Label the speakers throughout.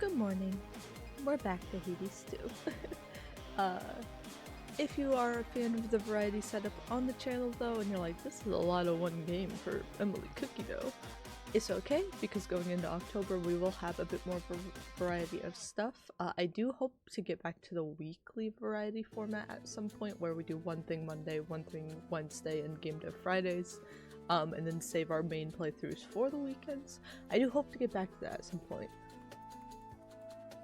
Speaker 1: Good morning. We're back to Hades 2. uh, if you are a fan of the variety setup on the channel though, and you're like, this is a lot of one game for Emily Cookie Dough, it's okay, because going into October we will have a bit more variety of stuff. I do hope to get back to the weekly variety format at some point, where we do one thing Monday, one thing Wednesday, and game dev Fridays, and then save our main playthroughs for the weekends. I do hope to get back to that at some point.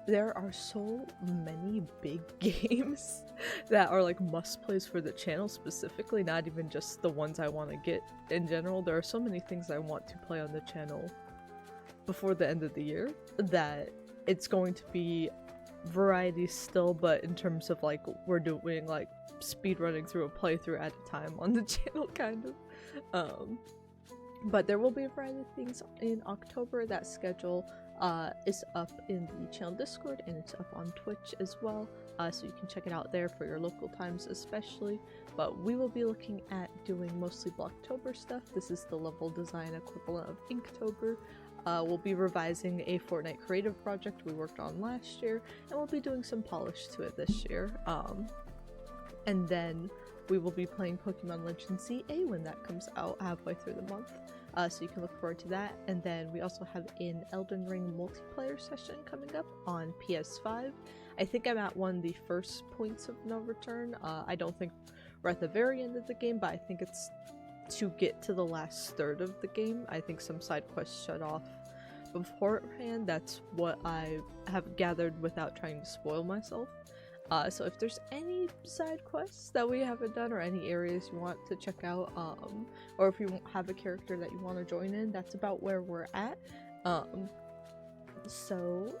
Speaker 1: There are so many big games that are like must-plays for the channel specifically, not even just the ones I want to get in general. There are so many things I want to play on the channel before the end of the year that it's going to be variety still, but in terms of like we're doing like speed running through a playthrough at a time on the channel kind of. But there will be a variety of things in October. That schedule is up in the channel Discord, and it's up on Twitch as well, so you can check it out there for your local times especially. But we will be looking at doing mostly Blocktober stuff. This is the level design equivalent of Inktober. We'll be revising a Fortnite creative project we worked on last year, and we'll be doing some polish to it this year. And then we will be playing Pokemon Legends ZA when that comes out halfway through the month. So you can look forward to that. And then we also have an Elden Ring multiplayer session coming up on PS5. I think I'm at one of the first points of no return. I don't think we're at the very end of the game, but I think it's to get to the last third of the game. I think some side quests shut off beforehand. That's what I have gathered without trying to spoil myself. So if there's any side quests that we haven't done, or any areas you want to check out, or if you have a character that you want to join in, that's about where we're at. So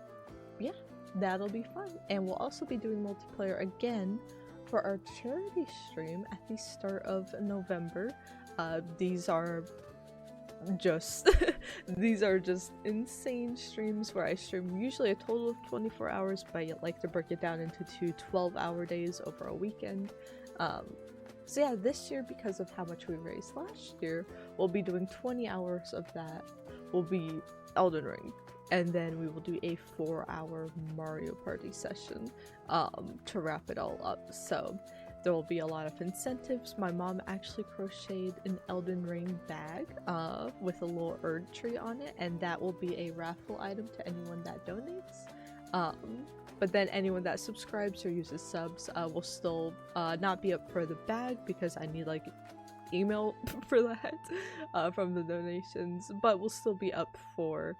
Speaker 1: yeah, that'll be fun. And we'll also be doing multiplayer again for our charity stream at the start of November. These are just insane streams where I stream usually a total of 24 hours, but I like to break it down into 2 12-hour days over a weekend. So yeah, this year, because of how much we raised last year, we'll be doing 20 hours of that will be Elden Ring, and then we will do a 4-hour Mario Party session to wrap it all up. So there will be a lot of incentives. My mom actually crocheted an Elden Ring bag with a little Erd tree on it, and that will be a raffle item to anyone that donates. But then anyone that subscribes or uses subs will still not be up for the bag, because I need like email for that from the donations, but will still be up for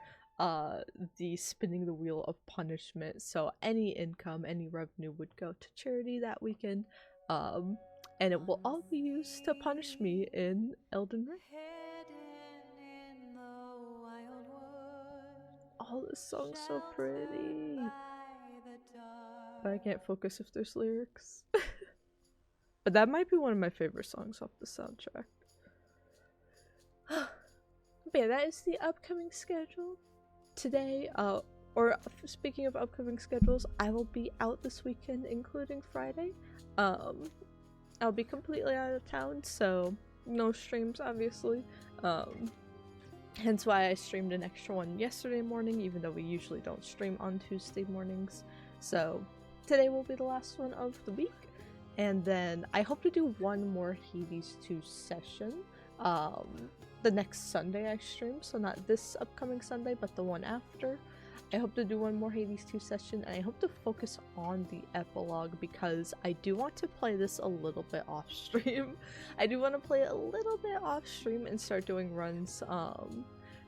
Speaker 1: the spinning the wheel of punishment. So any income, any revenue would go to charity that weekend. And it will all be used to punish me in Elden Ring. Oh, this song's so pretty. But I can't focus if there's lyrics. But that might be one of my favorite songs off the soundtrack. But yeah, that is the upcoming schedule. Today, or speaking of upcoming schedules, I will be out this weekend, including Friday. I'll be completely out of town, so no streams, obviously. Hence why I streamed an extra one yesterday morning, even though we usually don't stream on Tuesday mornings. So today will be the last one of the week, and then I hope to do one more Hades 2 session the next Sunday I stream, so not this upcoming Sunday, but the one after. I hope to do one more Hades 2 session, and I hope to focus on the epilogue, because I do want to play this a little bit off stream. I do want to play it a little bit off stream and start doing runs.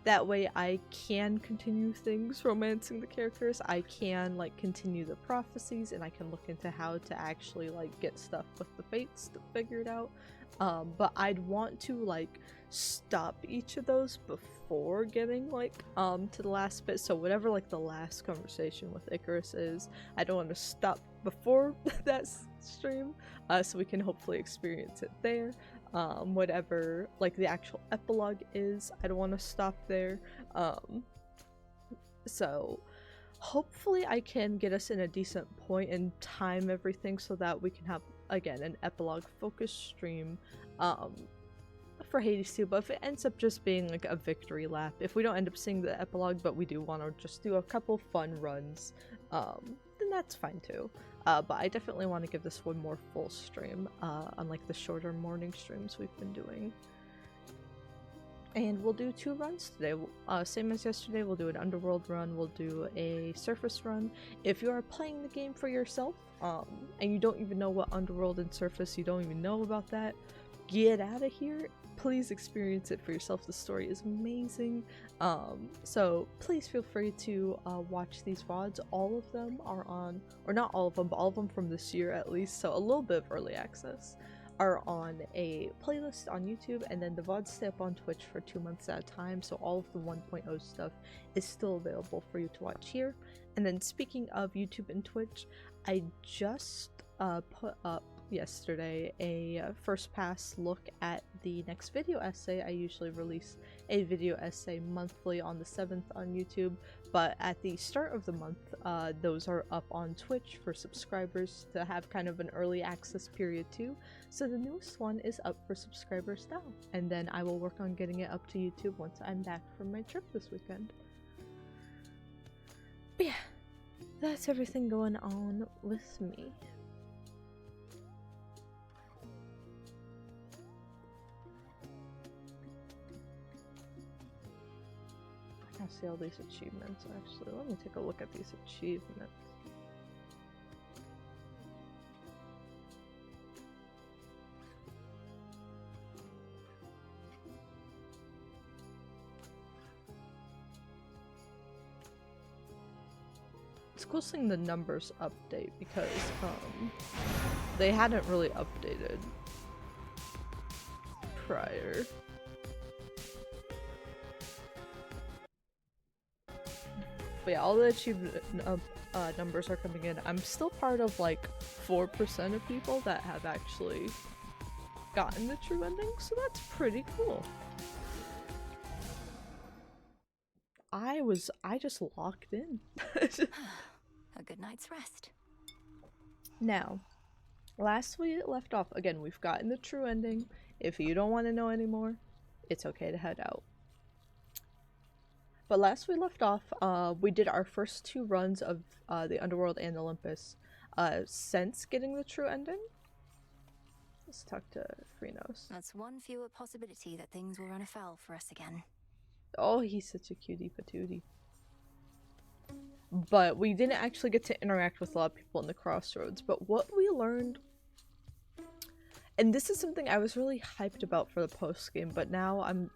Speaker 1: That way I can continue things, romancing the characters. I can like continue the prophecies, and I can look into how to actually like get stuff with the fates figured out. But I'd want to like stop each of those before getting like to the last bit. So whatever like the last conversation with Icarus is, I don't want to stop before that stream, so we can hopefully experience it there. Whatever like the actual epilogue is, I don't want to stop there. So hopefully I can get us in a decent point and time everything so that we can have again an epilogue focused stream for Hades too, but if it ends up just being like a victory lap, if we don't end up seeing the epilogue but we do want to just do a couple fun runs, then that's fine too. But I definitely want to give this one more full stream, unlike the shorter morning streams we've been doing. And we'll do 2 runs today. Same as yesterday, we'll do an underworld run, we'll do a surface run. If you are playing the game for yourself, and you don't even know what underworld and surface, you don't even know about that, get out of here. Please experience it for yourself. The story is amazing. So please feel free to watch these VODs. All of them are on, or not all of them, but all of them from this year at least, so a little bit of early access, are on a playlist on YouTube, and then the VODs stay up on Twitch for 2 months at a time, so all of the 1.0 stuff is still available for you to watch here. And then speaking of YouTube and Twitch, I just put up yesterday a first pass look at the next video essay. I usually release a video essay monthly on the 7th on YouTube, but at the start of the month, those are up on Twitch for subscribers to have kind of an early access period too. So the newest one is up for subscribers now, and then I will work on getting it up to YouTube once I'm back from my trip this weekend. But yeah, that's everything going on with me. I see all these achievements actually. Let me take a look at these achievements. It's cool seeing the numbers update because they hadn't really updated prior. But yeah, all the achievement numbers are coming in. I'm still part of like 4% of people that have actually gotten the true ending, so that's pretty cool. I just locked in.
Speaker 2: A good night's rest.
Speaker 1: Now, last we left off, again, we've gotten the true ending. If you don't want to know anymore, it's okay to head out. But last we left off, we did our first 2 runs of the Underworld and Olympus since getting the true ending. Let's talk to Freenos.
Speaker 2: That's one fewer possibility that things will run afoul for us again.
Speaker 1: Oh, he's such a cutie patootie. But we didn't actually get to interact with a lot of people in the crossroads. But what we learned, and this is something I was really hyped about for the post game, but now I'm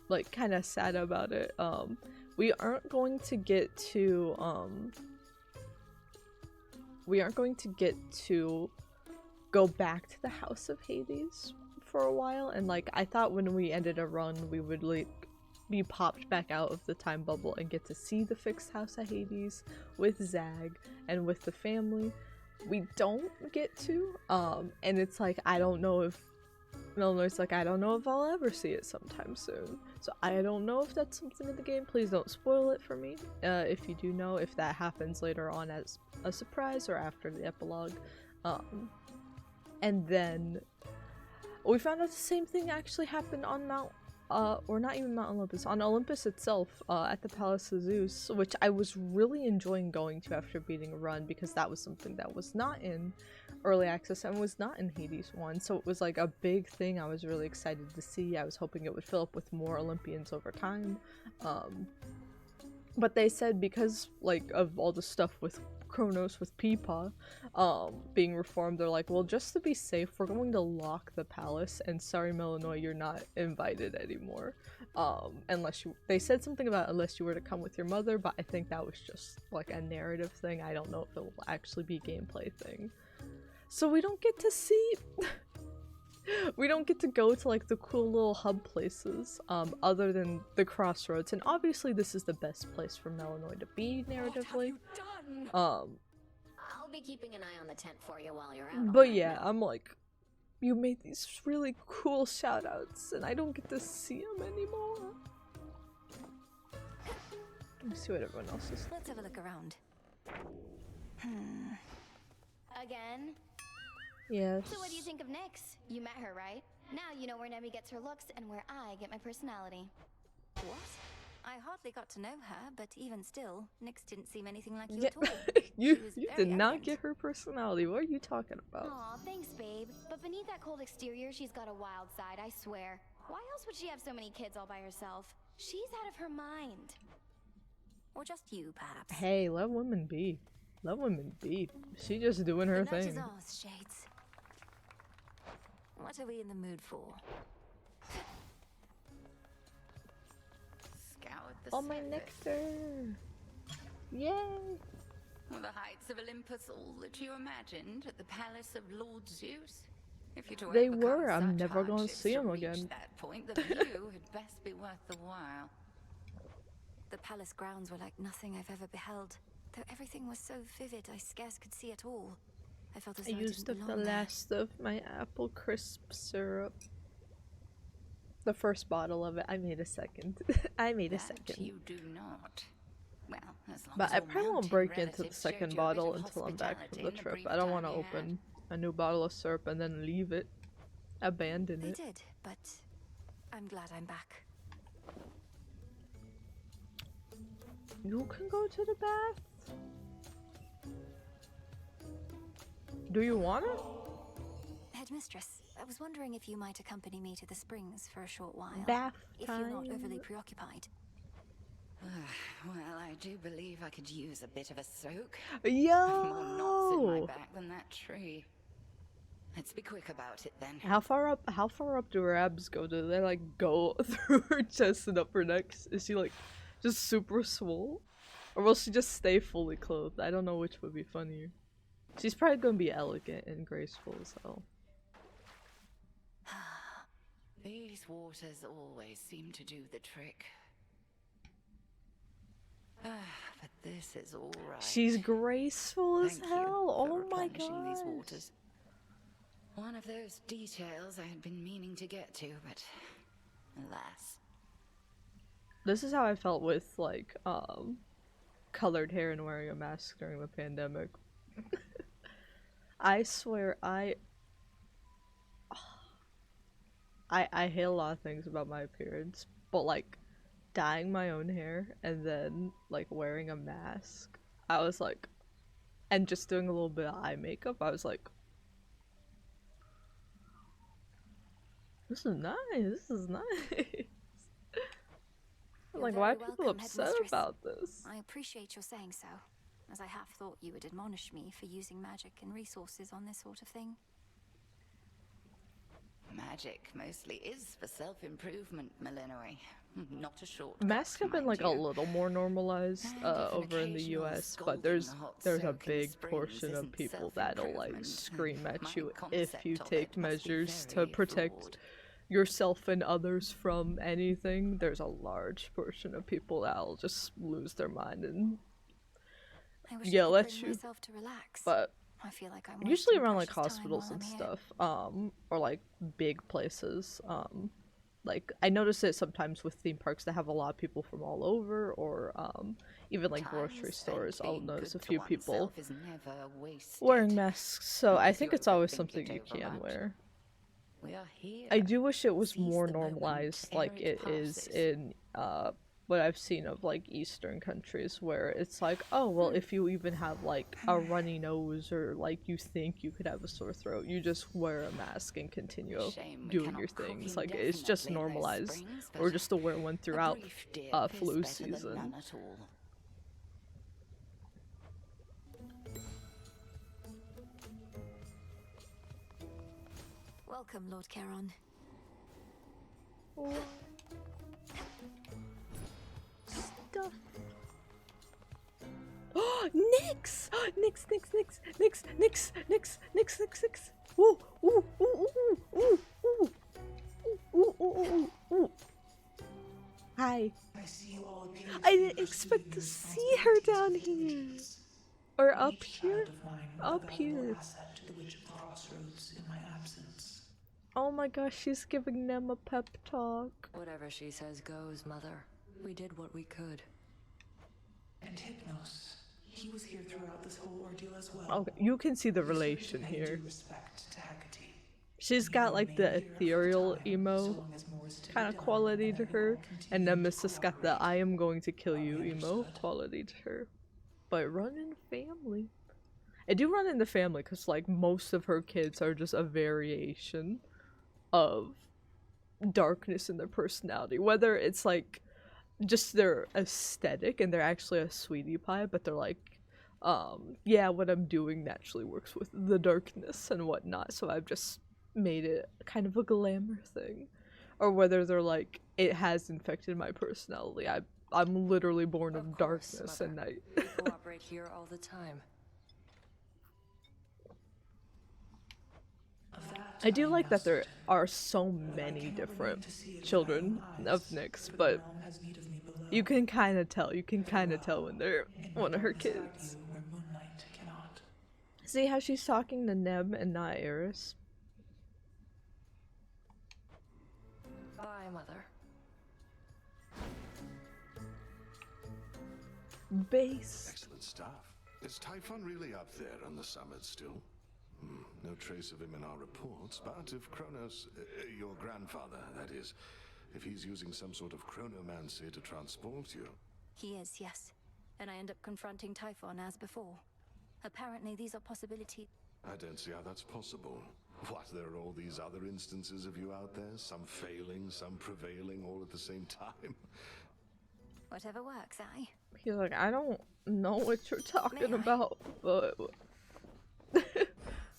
Speaker 1: like kind of sad about it. We aren't going to get to go back to the House of Hades for a while, and like I thought when we ended a run we would like be popped back out of the time bubble and get to see the fixed House of Hades with Zag and with the family. We don't get to, and it's like I don't know if Milner's like, I don't know if I'll ever see it sometime soon. So I don't know if that's something in the game. Please don't spoil it for me. If you do know if that happens later on as a surprise or after the epilogue. And then we found out the same thing actually happened on or not even Mount Olympus, on Olympus itself, at the Palace of Zeus, which I was really enjoying going to after beating a run, because that was something that was not in early access and was not in Hades 1, so it was like a big thing I was really excited to see. I was hoping it would fill up with more Olympians over time, but they said because like of all the stuff with Kronos with Peepaw being reformed, they're like, well, just to be safe, we're going to lock the palace, and sorry Melanoy, you're not invited anymore, unless you, they said something about unless you were to come with your mother, but I think that was just like a narrative thing. I don't know if it will actually be a gameplay thing, so we don't get to see we don't get to go to like the cool little hub places other than the crossroads, and obviously this is the best place for Melanoy to be narratively.
Speaker 2: I'll be keeping an eye on the tent for you while you're out.
Speaker 1: But yeah, I'm like, you made these really cool shoutouts and I don't get to see them anymore. Let me see what everyone else is.
Speaker 2: Let's have a look around. Again?
Speaker 1: Yes.
Speaker 2: So what do you think of Nyx? You met her, right?
Speaker 3: Now you know where Nemi gets her looks and where I get my personality.
Speaker 4: What? I hardly got to know her, but even still, Nyx didn't seem anything like you
Speaker 1: Yeah.
Speaker 4: at all.
Speaker 1: you
Speaker 4: She was
Speaker 1: you
Speaker 4: very
Speaker 1: did not
Speaker 4: elegant.
Speaker 1: get her personality. What are you talking about?
Speaker 3: Aw, thanks, babe. But beneath that cold exterior, she's got a wild side, I swear. Why else would she have so many kids all by herself? She's out of her mind.
Speaker 4: Or just you, perhaps.
Speaker 1: Hey, let women be. Let women be. She just doing her
Speaker 4: The night
Speaker 1: thing.
Speaker 4: is ours, Shades. What are we in the mood for?
Speaker 5: Scoured the
Speaker 1: Oh, my
Speaker 5: surface.
Speaker 1: nectar! Yay!
Speaker 5: Well, the heights of Olympus, all that you imagined at the palace of Lord Zeus. If you're to
Speaker 1: They
Speaker 5: overcome
Speaker 1: were. I'm
Speaker 5: such
Speaker 1: never gonna
Speaker 5: hardships
Speaker 1: see
Speaker 5: to
Speaker 1: 'em
Speaker 5: reach
Speaker 1: again.
Speaker 5: that point, the view had best be worth the while.
Speaker 4: The palace grounds were like nothing I've ever beheld. Though everything was so vivid, I scarce could see it all. I felt as
Speaker 1: I
Speaker 4: though
Speaker 1: used
Speaker 4: I
Speaker 1: up
Speaker 4: didn't
Speaker 1: the
Speaker 4: belong there.
Speaker 1: last of my apple crisp syrup. The first bottle of it. I made a second. I made a
Speaker 5: That
Speaker 1: second.
Speaker 5: you do not. Well, as long
Speaker 1: But
Speaker 5: as
Speaker 1: I
Speaker 5: your
Speaker 1: probably won't
Speaker 5: mountain
Speaker 1: break into the
Speaker 5: relatives
Speaker 1: second
Speaker 5: showed you a bit
Speaker 1: bottle
Speaker 5: of
Speaker 1: until I'm back from
Speaker 5: hospitality
Speaker 1: the
Speaker 5: in the
Speaker 1: trip.
Speaker 5: brief
Speaker 1: I don't
Speaker 5: time
Speaker 1: want to
Speaker 5: you had.
Speaker 1: open a new bottle of syrup and then leave it. Abandon
Speaker 4: They
Speaker 1: it.
Speaker 4: did, but I'm glad I'm back.
Speaker 1: You can go to the bath? Do you want it?
Speaker 4: Headmistress, I was wondering if you might accompany me to the springs for a short while.
Speaker 1: Bath
Speaker 4: If you're not
Speaker 1: time.
Speaker 4: overly preoccupied.
Speaker 5: Well, I do believe I could use a bit of a soak.
Speaker 1: Yo!
Speaker 5: I've more knots in my back than that tree. Let's be quick about it then.
Speaker 1: How far up do her abs go? Do they like go through her chest and up her neck? Is she like just super swole? Or will she just stay fully clothed? I don't know which would be funnier. She's probably gonna be elegant and graceful as hell.
Speaker 5: These waters always seem to do the trick. But this is all right.
Speaker 1: She's graceful as
Speaker 5: Thank
Speaker 1: hell.
Speaker 5: you for
Speaker 1: Oh my
Speaker 5: replenishing these
Speaker 1: god.
Speaker 5: waters. One of those details I had been meaning to get to, but alas.
Speaker 1: This is how I felt with like colored hair and wearing a mask during the pandemic. I swear I hate a lot of things about my appearance, but like dyeing my own hair and then like wearing a mask, I was like, and just doing a little bit of eye makeup, I was like, this is nice, this is nice.
Speaker 4: You're
Speaker 1: Like, why are
Speaker 4: very
Speaker 1: people
Speaker 4: welcome,
Speaker 1: upset
Speaker 4: Headmistress.
Speaker 1: about this?
Speaker 4: I appreciate your saying so, as I half thought you would admonish me for using magic and resources on this sort of thing.
Speaker 5: Magic mostly is for self-improvement, Millenary. Not a shortcut.
Speaker 1: Masks have been
Speaker 5: mind
Speaker 1: like a
Speaker 5: you.
Speaker 1: little more normalized
Speaker 5: And if an
Speaker 1: over in the
Speaker 5: occasional
Speaker 1: US, but
Speaker 5: scalding
Speaker 1: there's
Speaker 5: hot
Speaker 1: a
Speaker 5: soak in
Speaker 1: big
Speaker 5: springs
Speaker 1: portion of
Speaker 5: isn't
Speaker 1: people that'll like
Speaker 5: self-improvement.
Speaker 1: scream at
Speaker 5: My
Speaker 1: you if you
Speaker 5: concept of
Speaker 1: take
Speaker 5: it must be
Speaker 1: measures to
Speaker 5: very
Speaker 1: protect
Speaker 5: flawed.
Speaker 1: yourself and others from anything. There's a large portion of people that'll just lose their mind and
Speaker 4: I wish
Speaker 1: yell
Speaker 4: I could
Speaker 1: at
Speaker 4: bring
Speaker 1: you.
Speaker 4: myself to relax.
Speaker 1: But
Speaker 4: I feel like I'm
Speaker 1: usually
Speaker 4: wasting
Speaker 1: around like
Speaker 4: precious time while
Speaker 1: hospitals and
Speaker 4: I'm here.
Speaker 1: stuff, or like big places, like I notice it sometimes with theme parks that have a lot of people from all over, or even like
Speaker 5: Time
Speaker 1: grocery
Speaker 5: spent
Speaker 1: stores, I'll
Speaker 5: being
Speaker 1: notice a
Speaker 5: good to
Speaker 1: few people
Speaker 5: oneself is never wasted.
Speaker 1: wearing masks, so I
Speaker 5: Unless
Speaker 1: think
Speaker 5: you
Speaker 1: it's always
Speaker 5: overthink
Speaker 1: something
Speaker 5: it
Speaker 1: you
Speaker 5: over
Speaker 1: can
Speaker 5: much.
Speaker 1: wear.
Speaker 5: We are here.
Speaker 1: I do wish it was
Speaker 5: Seize
Speaker 1: more
Speaker 5: the moment
Speaker 1: normalized
Speaker 5: ere
Speaker 1: like
Speaker 5: it
Speaker 1: it is
Speaker 5: passes.
Speaker 1: in what I've seen of like Eastern countries, where it's like, oh well, if you even have like a runny nose or like you think you could have a sore throat, you just wear a mask and continue
Speaker 5: Shame we
Speaker 1: doing
Speaker 5: cannot
Speaker 1: your
Speaker 5: cook
Speaker 1: things. Like it's just
Speaker 5: indefinitely in those
Speaker 1: normalized,
Speaker 5: springs,
Speaker 1: or
Speaker 5: but
Speaker 1: just to wear one
Speaker 5: a
Speaker 1: throughout
Speaker 5: brief dip is
Speaker 1: flu
Speaker 5: better than
Speaker 1: season.
Speaker 5: none at all.
Speaker 4: Welcome, Lord Charon.
Speaker 1: Stuff. Nyx! Nyx, Nyx, Nyx, Nyx, Nyx, Nyx, Nyx, Nyx, Nyx. Ooh, ooh, ooh, ooh, ooh, ooh, ooh, ooh, ooh, ooh. Hi. I didn't expect to see her down here. Or up here? Up here. Oh my gosh, she's giving them a pep talk.
Speaker 6: Whatever she says goes, Mother. We did what we could.
Speaker 7: And Hypnos, he was here throughout this whole ordeal as well.
Speaker 1: Okay, you can see the
Speaker 7: He certainly
Speaker 1: relation
Speaker 7: had
Speaker 1: here.
Speaker 7: due respect to Hecate.
Speaker 1: She's got like the ethereal emo kind of quality to her, and Nemesis got the I am going to kill you emo quality to her. But run in family. I do run in the family because like most of her kids are just a variation of darkness in their personality. Whether it's like just their aesthetic and they're actually a sweetie pie, but they're like, yeah, what I'm doing naturally works with the darkness and whatnot, so I've just made it kind of a glamour thing. Or whether they're like, it has infected my personality. I'm literally born of darkness
Speaker 6: Mother.
Speaker 1: and night.
Speaker 6: We cooperate here all the time.
Speaker 1: I do like that there are so many different children of Nyx, but you can kind of tell. You can kind of tell when they're one of her kids. See how she's talking to Neb and not Eris?
Speaker 6: Bye, Mother.
Speaker 1: Base.
Speaker 8: Excellent stuff. Is Typhon really up there on the summit still? No trace of him in our reports, but if Kronos, your grandfather, that is, if he's using some sort of chronomancy to transport you.
Speaker 4: He is, yes. And I end up confronting Typhon as before. Apparently these are possibilities.
Speaker 8: I don't see how that's possible. What, there are all these other instances of you out there? Some failing, some prevailing, all at the same time?
Speaker 4: Whatever works, eh?
Speaker 1: He's like, I don't know what you're talking about, but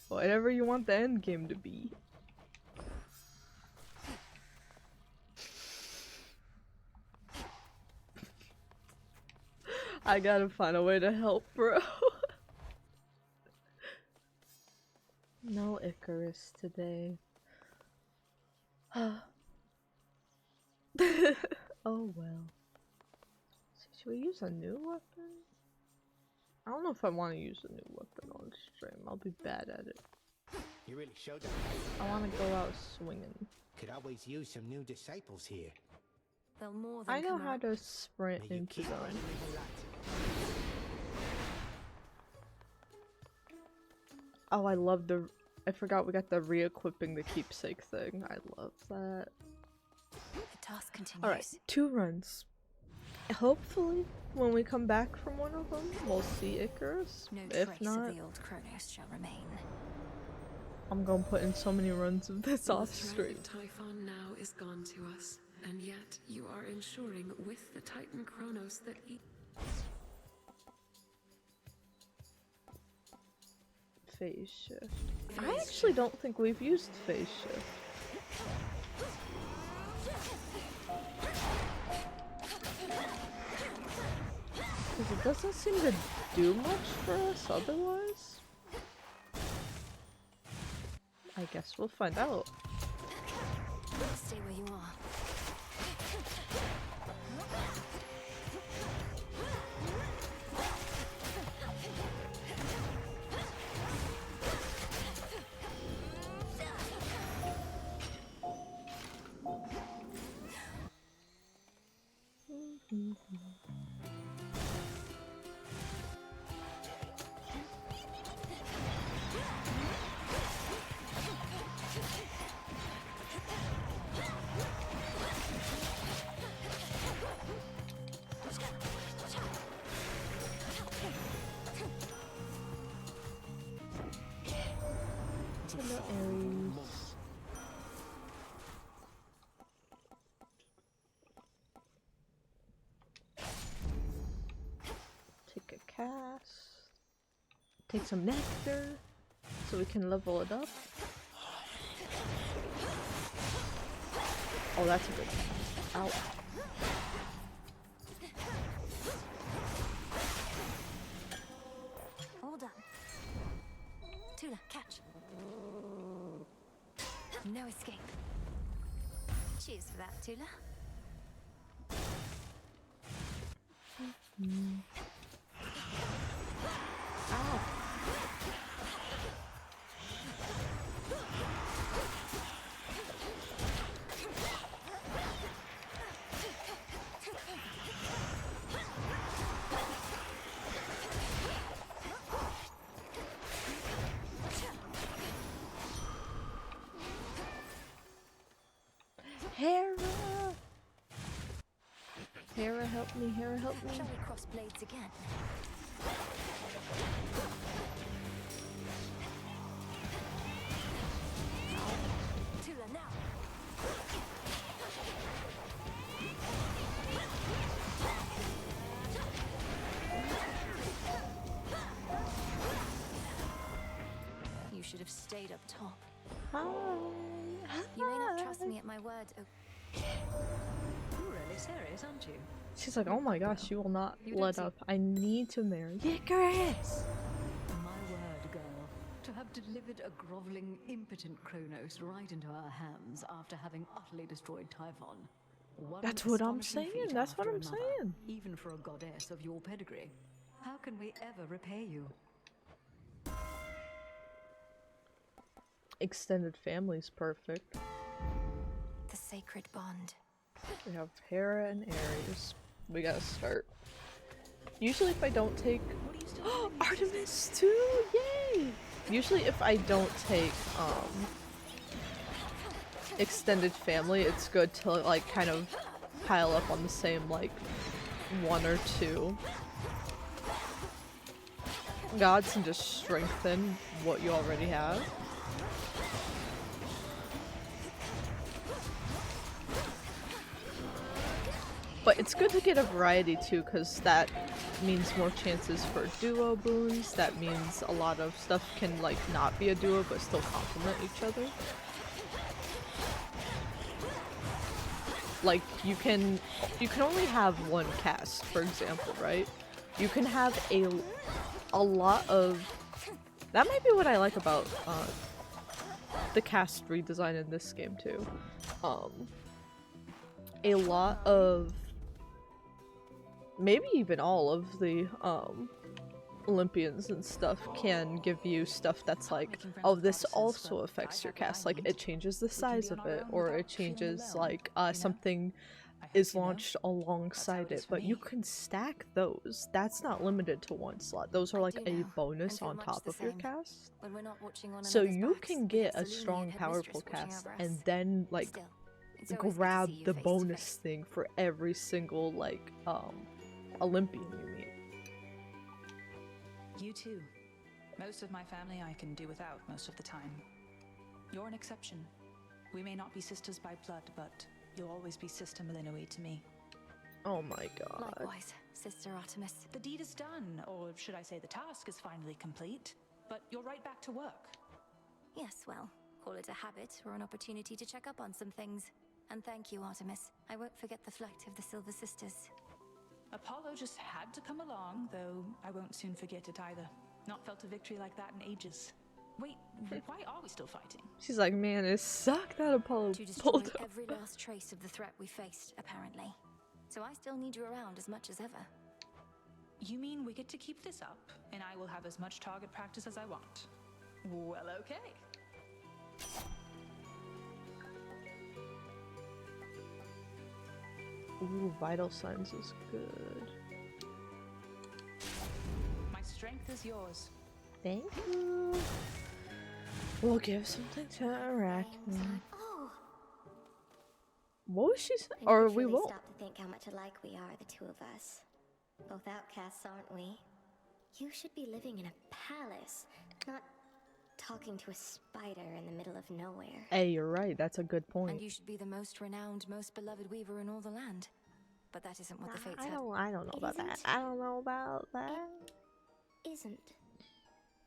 Speaker 1: whatever you want the end game to be. I gotta find a way to help, bro. No Icarus today. Oh well. Should we use a new weapon? I don't know if I want to use a new weapon on stream. I'll be bad at it.
Speaker 9: You really showed that.
Speaker 1: I want to go out swinging.
Speaker 9: Could always use some new disciples here.
Speaker 4: They'll more than
Speaker 1: I know
Speaker 4: come
Speaker 1: how
Speaker 4: out.
Speaker 1: to sprint
Speaker 9: May you
Speaker 1: into
Speaker 9: keep
Speaker 1: them.
Speaker 9: on living that.
Speaker 1: Oh, I love the. I forgot we got the re-equipping the keepsake thing. I love that.
Speaker 4: The task continues.
Speaker 1: Alright, 2 runs. Hopefully, when we come back from one of them, we'll see Icarus.
Speaker 4: No
Speaker 1: If
Speaker 4: trace
Speaker 1: not,
Speaker 4: of the old Kronos shall remain.
Speaker 1: I'm gonna put in so many runs of this off
Speaker 10: The threat
Speaker 1: stream.
Speaker 10: of Typhon now is gone to us, and yet you are ensuring with the Titan Kronos that he...
Speaker 1: Phase shift. I actually don't think we've used phase shift. Because it doesn't seem to do much for us otherwise. I guess we'll find out.
Speaker 4: Stay where you are.
Speaker 1: Hello, Aries. Take a cast. Take some nectar so we can level it up. Oh, that's a good cast. Ow.
Speaker 4: All done. Tula, catch. No escape. Cheers for that, Tula.
Speaker 1: Ow. Hera, help me, Hera, help me.
Speaker 4: Shall we cross blades again? Tula now. You should have stayed up top.
Speaker 1: Hi.
Speaker 4: You may not trust me at my word. Oh,
Speaker 6: You're really serious, aren't you?
Speaker 1: She's like, oh my gosh, you will not let up. I need to marry Icarus.
Speaker 6: My word, girl. To have delivered a groveling, impotent Kronos right into our hands after having utterly destroyed Typhon. One
Speaker 1: That's what I'm
Speaker 6: astonishing
Speaker 1: saying.
Speaker 6: feat
Speaker 1: That's what
Speaker 6: after
Speaker 1: I'm
Speaker 6: another,
Speaker 1: saying.
Speaker 6: Even for a goddess of your pedigree. How can we ever repay you?
Speaker 1: Extended family's perfect.
Speaker 4: the sacred bond.
Speaker 1: We have Hera and Ares. We gotta start. Usually if I don't take Artemis too! Yay! Usually if I don't take extended family, it's good to like kind of pile up on the same like one or two gods and just strengthen what you already have. But it's good to get a variety too, because that means more chances for duo boons. That means a lot of stuff can like not be a duo but still complement each other. Like you can only have one cast, for example, right? You can have a lot of, that might be what I like about the cast redesign in this game too. A lot of, maybe even all of the Olympians and stuff can give you stuff that's like, oh, this also affects your cast, like it changes the size of it, or it changes like something is launched alongside it, but you can stack those. That's not limited to one slot. Those are like a bonus on top of your cast. So you can get a strong, powerful cast and then like grab the bonus thing for every single like Olympian you meet.
Speaker 7: You too. Most of my family I can do without most of the time. You're an exception. We may not be sisters by blood, but you'll always be Sister Malinoe to me.
Speaker 1: Oh my god.
Speaker 4: Likewise, Sister Artemis.
Speaker 7: The deed is done, or should I say the task is finally complete, but you're right back to work.
Speaker 4: Yes, well, call it a habit or an opportunity to check up on some things. And thank you, Artemis. I won't forget the flight of the Silver Sisters.
Speaker 7: Apollo just had to come along, though I won't soon forget it either. Not felt a victory like that in ages. Wait, why are we still fighting?
Speaker 1: She's like, man, it sucked that Apollo
Speaker 4: To destroy
Speaker 1: pulled up.
Speaker 4: every last trace of the threat we faced, apparently. So I still need you around as much as ever.
Speaker 7: You mean we get to keep this up, and I will have as much target practice as I want? Well, okay.
Speaker 1: Ooh, vital signs is good.
Speaker 7: My strength is yours.
Speaker 1: Thank you. We'll give something to Arachne.
Speaker 3: Oh,
Speaker 1: What was she saying?
Speaker 3: I
Speaker 1: Or
Speaker 3: never
Speaker 1: we
Speaker 3: truly
Speaker 1: won't.
Speaker 3: stop to think how much alike we are, the two of us. Both outcasts, aren't we? You should be living in a palace, not talking to a spider in the middle of nowhere.
Speaker 1: Hey, you're right. That's a good
Speaker 4: And
Speaker 1: point.
Speaker 4: you should be the most renowned, most beloved weaver in all the land. But that isn't what the fates
Speaker 1: I
Speaker 4: have.
Speaker 1: don't know
Speaker 3: It
Speaker 1: about that.
Speaker 3: isn't?
Speaker 1: I don't know about that.
Speaker 3: Isn't.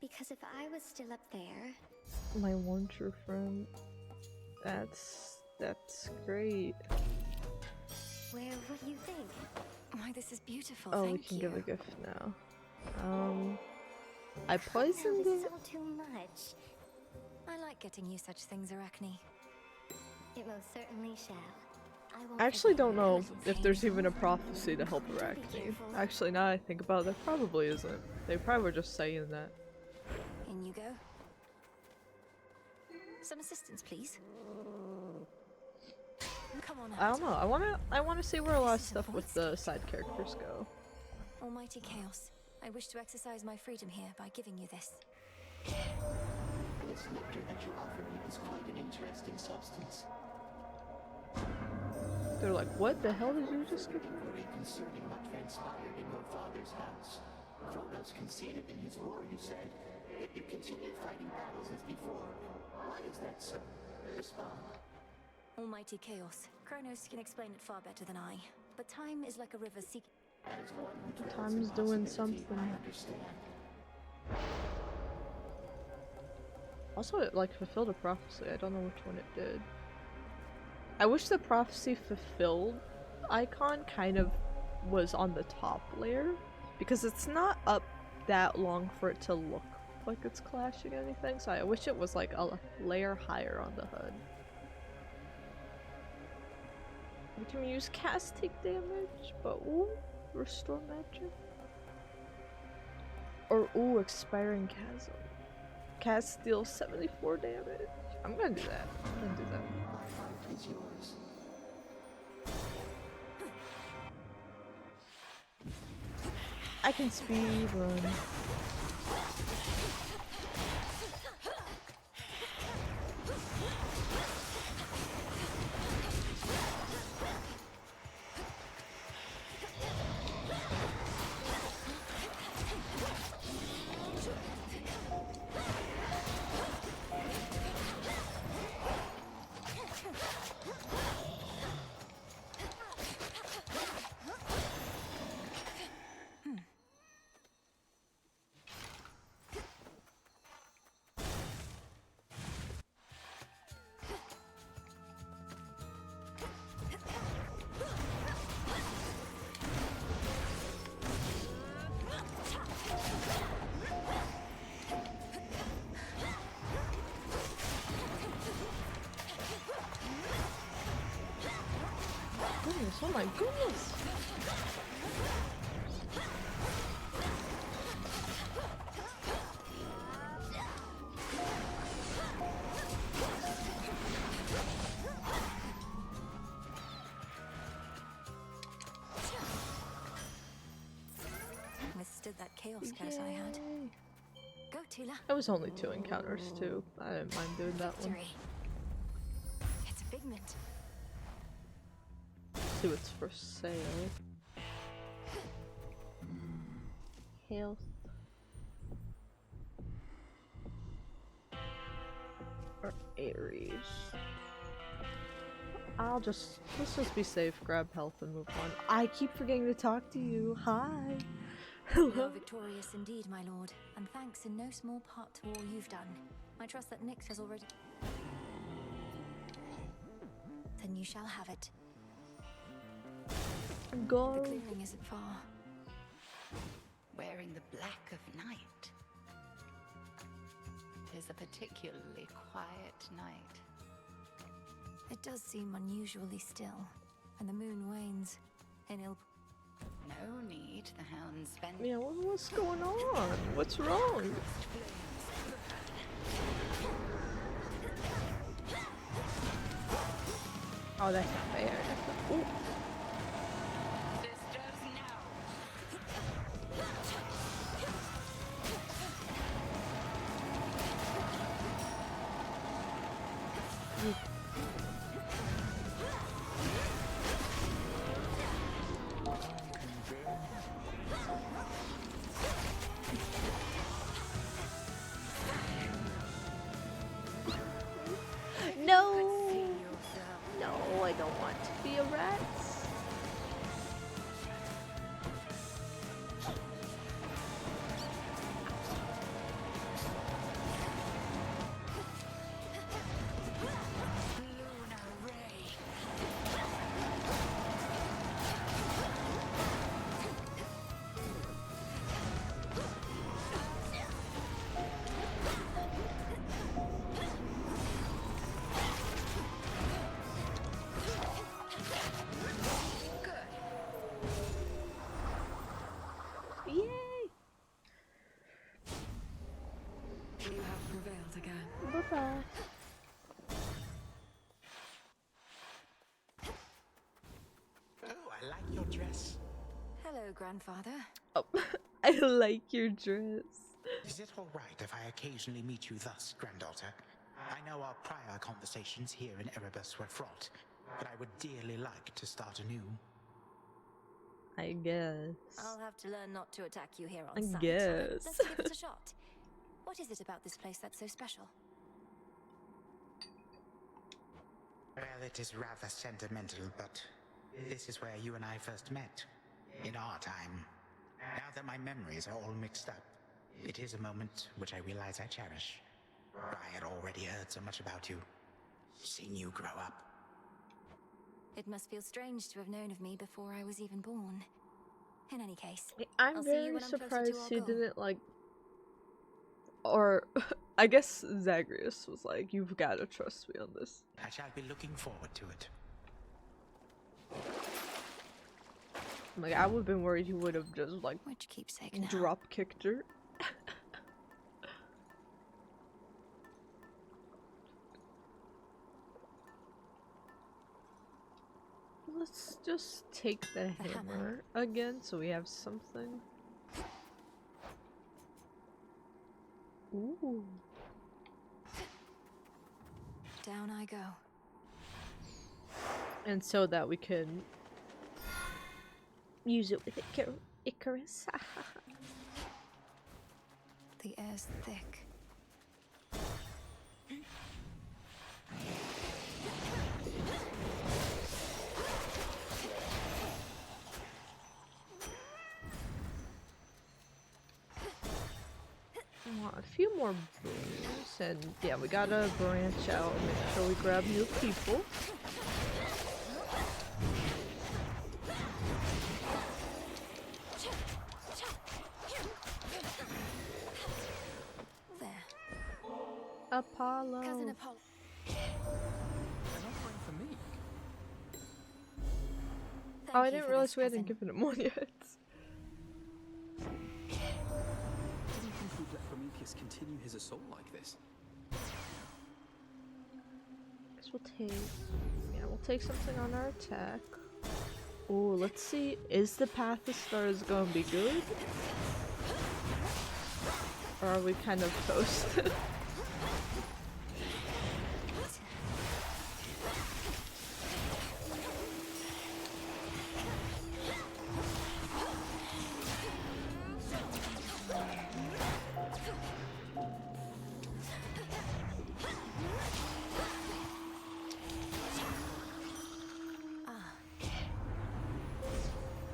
Speaker 3: Because if I was still up there,
Speaker 1: My one true friend. That's great.
Speaker 3: what do you think?
Speaker 4: Why, this is beautiful.
Speaker 1: Oh, we
Speaker 4: Thank
Speaker 1: can
Speaker 4: you.
Speaker 1: give a gift now. I
Speaker 3: Now,
Speaker 1: poisoned
Speaker 3: this is
Speaker 1: it.
Speaker 3: all too much.
Speaker 4: I like getting you such things, Arachne.
Speaker 3: It most certainly shall.
Speaker 1: I actually don't know if there's even a prophecy to help Arachne. Actually, now I think about it, there probably isn't. They probably were just saying that.
Speaker 4: In you go. Some assistance, please. Come on out.
Speaker 1: I don't know. I wanna see where a lot of stuff with the side characters go.
Speaker 4: Almighty Chaos, I wish to exercise my freedom here by giving you this.
Speaker 11: This nectar that you offer me is quite an interesting substance.
Speaker 1: They're like, what the hell did you just get?
Speaker 11: Very concerning what transpired in your father's house. Kronos conceded in his war, you said. You continued fighting battles as before. Why is that so? Respond.
Speaker 4: Almighty chaos. Kronos can explain it far better than I. But time is like a river seeking.
Speaker 1: Time's doing something. Also, it like fulfilled a prophecy. I don't know which one it did. I wish the prophecy fulfilled icon kind of was on the top layer, because it's not up that long for it to look like it's clashing anything, so I wish it was like a layer higher on the HUD. We can use cast take damage, but ooh, restore magic. Or ooh, expiring chasm. Cast deals 74 damage. I'm gonna do that. I'm gonna do that.
Speaker 11: Is yours.
Speaker 1: I can speed run. Oh my goodness!
Speaker 4: Withstood that chaos curse I had. Go, Tila.
Speaker 1: It was only 2 encounters too. I didn't mind doing that one.
Speaker 4: It's a figment.
Speaker 1: See what's for sale. Health. Or Aries. Let's just be safe, grab health and move on. I keep forgetting to talk to you. Hi.
Speaker 4: You are victorious indeed, my lord, and thanks in no small part to all you've done. I trust that Nyx has already... Then you shall have it.
Speaker 1: Go.
Speaker 4: The clearing isn't far.
Speaker 5: Wearing the black of night. It is a particularly quiet night.
Speaker 4: It does seem unusually still, and the moon wanes in ill...
Speaker 5: No need, the hounds spend...
Speaker 1: Yeah, what's going on? What's wrong? Oh, that's not fair. Ooh. No, I don't want to be a rat.
Speaker 4: Grandfather.
Speaker 1: Oh, I like your dress.
Speaker 9: Is it all right if I occasionally meet you thus, granddaughter? I know our prior conversations here in Erebus were fraught. but I would dearly like to start anew.
Speaker 1: I guess.
Speaker 4: I'll have to learn not to attack you here on
Speaker 1: I
Speaker 4: sight.
Speaker 1: guess.
Speaker 4: Let's give it a shot. What is it about this place that's so special?
Speaker 9: Well, it is rather sentimental, but this is where you and I first met. In our time. Now that my memories are all mixed up, it is a moment which I realize I cherish. I had already heard so much about you, seen you grow up.
Speaker 4: It must feel strange to have known of me before I was even born. In any case,
Speaker 1: I'm
Speaker 4: I'll see you
Speaker 1: very
Speaker 4: when I'm closer to
Speaker 1: surprised
Speaker 4: our
Speaker 1: he
Speaker 4: goal.
Speaker 1: didn't like, or I guess Zagreus was like, "You've got to trust me on this."
Speaker 9: I shall be looking forward to it.
Speaker 1: Like, I would have been worried he would have just like
Speaker 4: Which keepsake now?
Speaker 1: drop kicked her. Let's just take the hammer again so we have something. Ooh.
Speaker 4: Down I go.
Speaker 1: And so that we can use it with Icarus.
Speaker 4: The air's thick.
Speaker 1: I want a few more brews, and yeah, we gotta branch out and make sure we grab new people.
Speaker 4: There.
Speaker 1: Apollo.
Speaker 4: Cousin Apollo.
Speaker 12: For me.
Speaker 1: Oh, I didn't realize we hadn't given him one yet.
Speaker 12: Didn't think we'd let Prometheus continue his assault like this.
Speaker 1: Guess we'll take something on our attack. Oh, let's see. Is the Path of Stars gonna be good? Or are we kind of toast?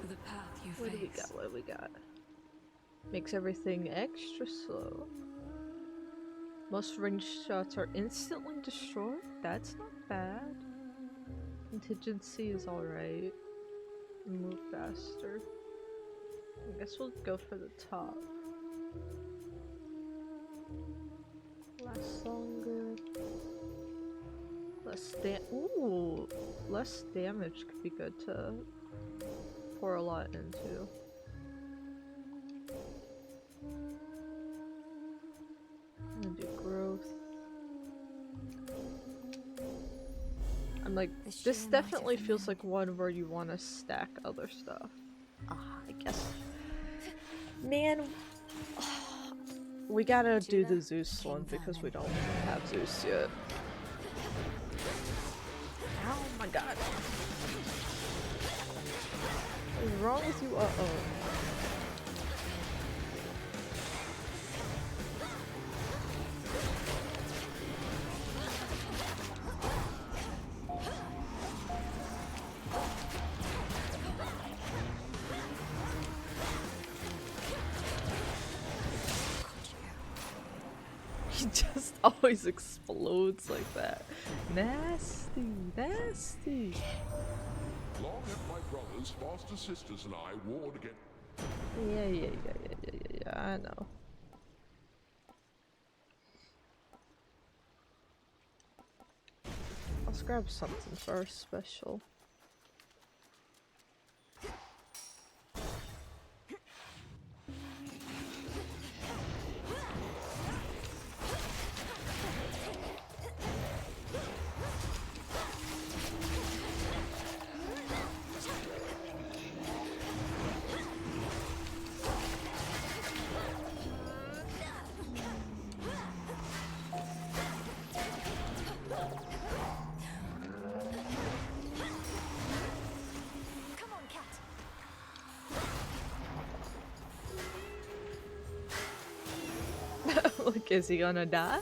Speaker 10: The path you
Speaker 1: What do we got? What do we got? Makes everything extra slow. Most ranged shots are instantly destroyed? That's not bad. Contingency is alright. Move faster. I guess we'll go for the top. Lasts longer. Ooh! Less damage could be good to pour a lot into. I'm gonna do growth. I'm like, this definitely feels like one where you want to stack other stuff. I guess. Man, we gotta do the Zeus one because we don't have Zeus yet. Oh my god. What is wrong with you? Uh-oh. He just always explodes like that. Nasty, nasty.
Speaker 13: Long have my brothers, foster sisters, and I warred against.
Speaker 1: Yeah, I know. Let's grab something for our special. Is he gonna die?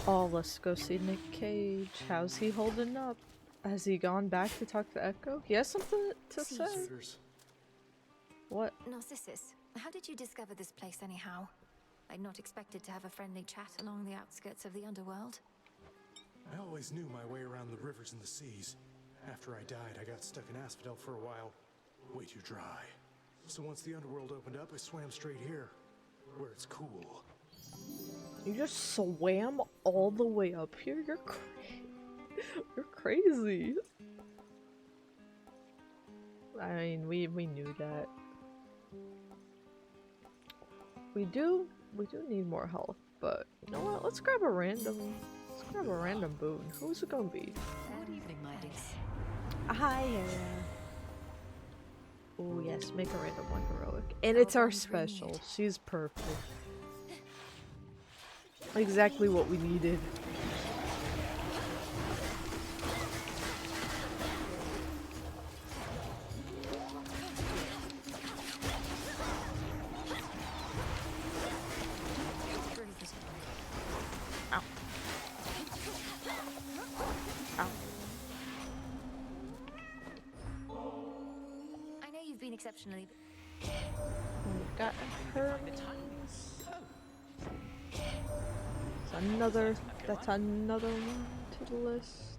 Speaker 1: Oh, let's go see Nick Cage. How's he holding up? Has he gone back to talk to Echo? He has something to say. What?
Speaker 4: Narcissus, how did you discover this place anyhow? I'd not expected to have a friendly chat along the outskirts of the underworld.
Speaker 14: I always knew my way around the rivers and the seas. After I died, I got stuck in Asphodel for a while. Way too dry. So once the underworld opened up, I swam straight here, where it's cool.
Speaker 1: You just swam all the way up here? You're crazy. I mean, we knew that. We do need more health, but you know what? Let's grab a random boon. Who's it gonna be?
Speaker 6: Good evening, my dear.
Speaker 1: Hi. Oh yes, make a random one heroic, and it's our special. She's perfect. Exactly what we needed. Ow. Ow.
Speaker 4: I know you've been exceptionally...
Speaker 1: Got her. That's another one to the list.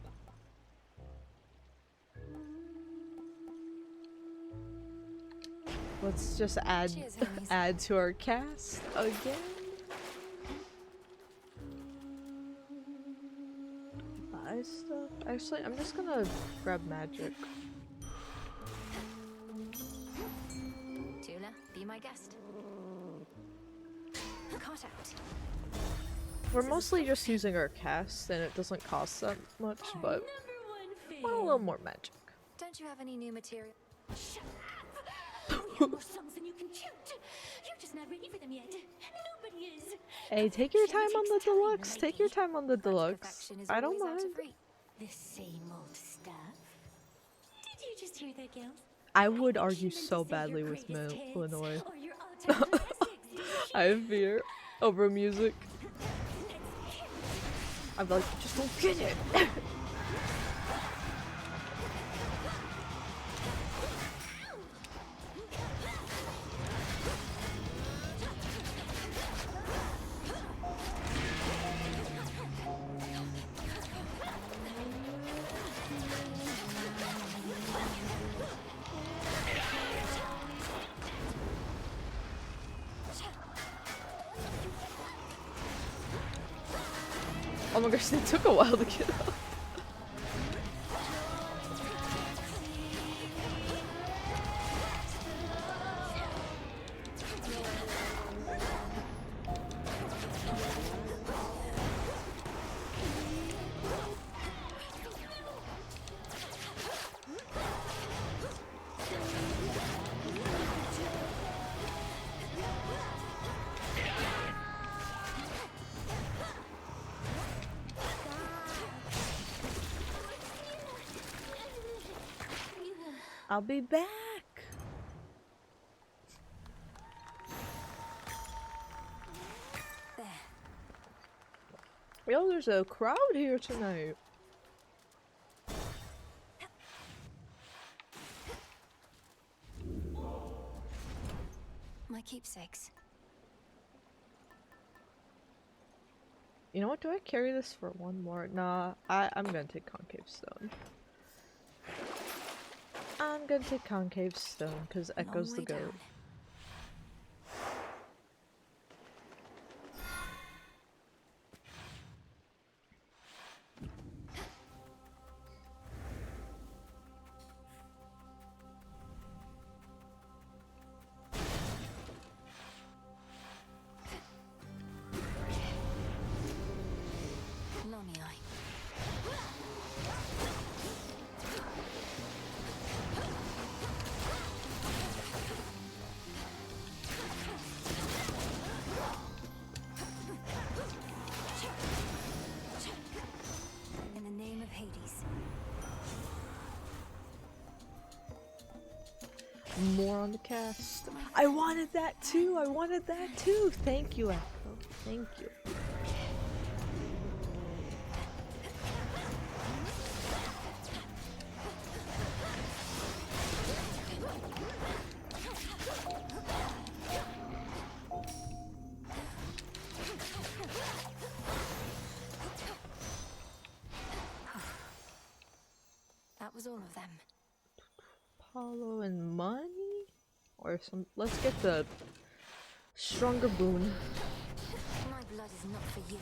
Speaker 1: Let's just add to our cast again. Buy stuff. Actually, I'm just gonna grab magic.
Speaker 4: Tula, be my guest. Caught out.
Speaker 1: We're mostly just using our cast, and it doesn't cost that much, but want a little more magic.
Speaker 4: Don't you have any new material?
Speaker 3: Shut up! We have more songs than you can count. You're just not ready for them yet. Nobody is.
Speaker 1: Hey, take your time on the deluxe. Take your time on the deluxe. I don't mind.
Speaker 3: The same old stuff. Did you just hear that, girls?
Speaker 1: I would argue so badly with Illinois. I have fear over music. I'm like, just don't get it. Oh my gosh, it took a while to get up. I'll be back.
Speaker 4: There.
Speaker 1: Yo, there's a crowd here tonight.
Speaker 4: My keepsakes.
Speaker 1: You know what? Do I carry this for one more? Nah, I'm gonna take concave stone. I'm gonna take concave stone because Echo's the goat. More on the cast. I wanted that too! I wanted that too! Thank you, Echo. Thank you.
Speaker 4: That was all of them.
Speaker 1: Apollo and money? Or some. Let's get the stronger boon.
Speaker 4: My blood is not for you.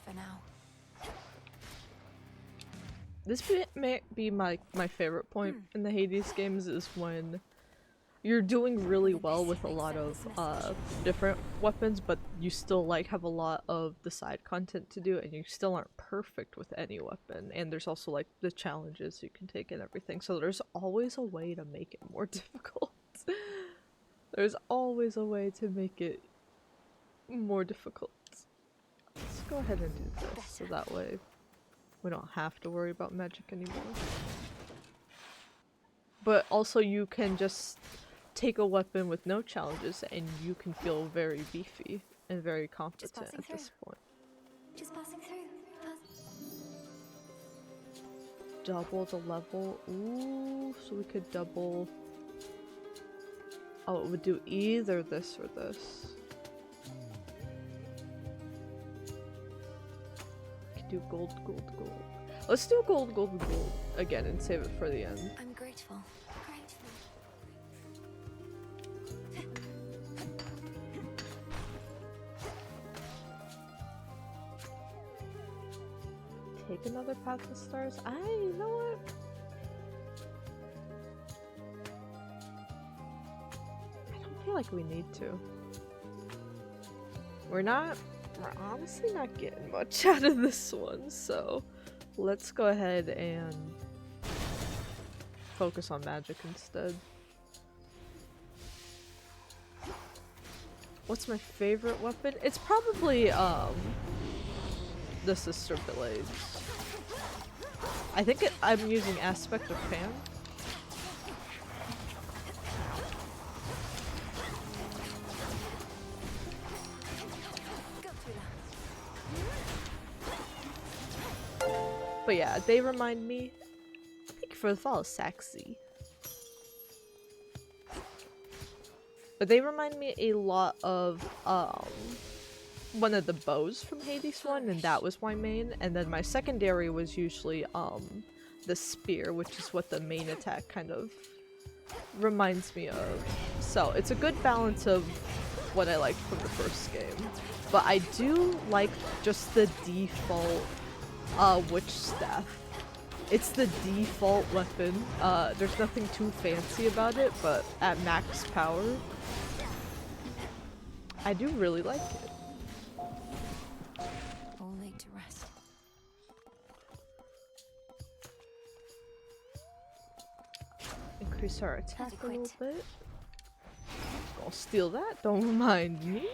Speaker 4: For now.
Speaker 1: This bit may be my favorite point in the Hades games is when you're doing really well with a lot of different weapons, but you still like have a lot of the side content to do, and you still aren't perfect with any weapon. And there's also like the challenges you can take and everything. So there's always a way to make it more difficult. There's always a way to make it more difficult. Let's go ahead and do this, so that way we don't have to worry about magic anymore. But also you can just take a weapon with no challenges and you can feel very beefy and very competent at this point.
Speaker 4: Just passing through.
Speaker 1: Double the level. Ooh, so we could double. Oh, it would do either this or this. Do gold, gold, gold. Let's do gold, gold, gold again and save it for the end.
Speaker 4: I'm grateful.
Speaker 1: Take another path to stars. You know what? I don't feel like we need to. We're honestly not getting much out of this one, so let's go ahead and focus on magic instead. What's my favorite weapon? It's probably the Sister Blades. I think I'm using Aspect of Fan. But yeah, they remind me. Thank you for the follow, Saxy. But they remind me a lot of one of the bows from Hades 1, and that was my main. And then my secondary was usually the spear, which is what the main attack kind of reminds me of. So it's a good balance of what I liked from the first game. But I do like just the default witch staff. It's the default weapon. There's nothing too fancy about it, but at max power, I do really like it.
Speaker 4: All laid to rest.
Speaker 1: Increase our attack a little bit. I'll steal that, don't mind me.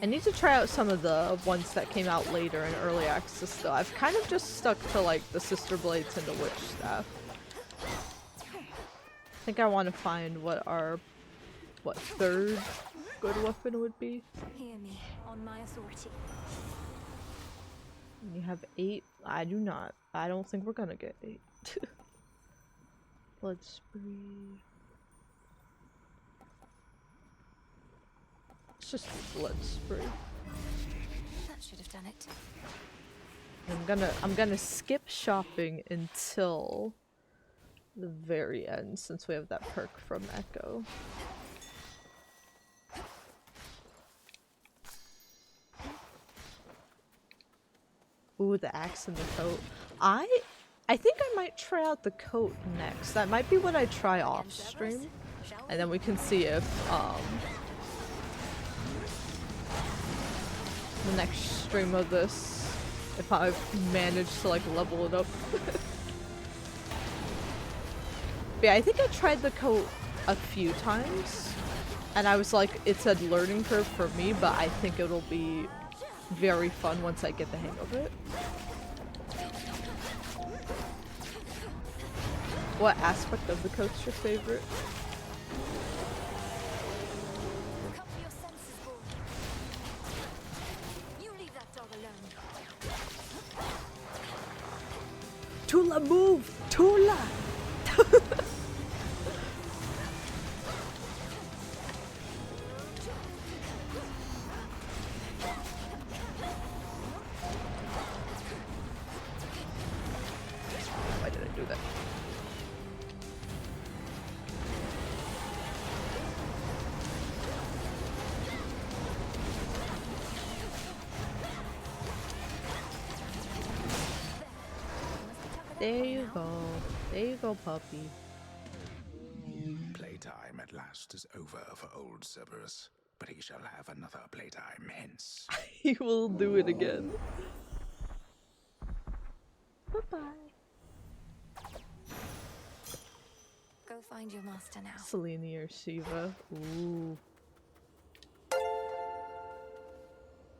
Speaker 1: I need to try out some of the ones that came out later in early access though. I've kind of just stuck to like the Sister Blades and the Witch Staff. I think I want to find what our third good weapon would be.
Speaker 4: Hear me on my authority.
Speaker 1: You have 8? I do not. I don't think we're gonna get 8. Blood spree. It's just blood spree.
Speaker 4: That should have done it.
Speaker 1: I'm gonna skip shopping until the very end since we have that perk from Echo. Ooh, the axe and the coat. I think I might try out the coat next. That might be what I try off stream. And then we can see if the next stream of this, if I've managed to like level it up. But yeah, I think I tried the coat a few times and I was like, it's a learning curve for me, but I think it'll be very fun once I get the hang of it. What aspect of the coat's your favorite? Tula, move! Tula! Why did I do that? There you go. There you go, puppy.
Speaker 9: Playtime at last is over for old Cerberus, but he shall have another playtime hence.
Speaker 1: He will do it again. Bye-bye.
Speaker 4: Go find your master now.
Speaker 1: Selene or Shiva. Ooh.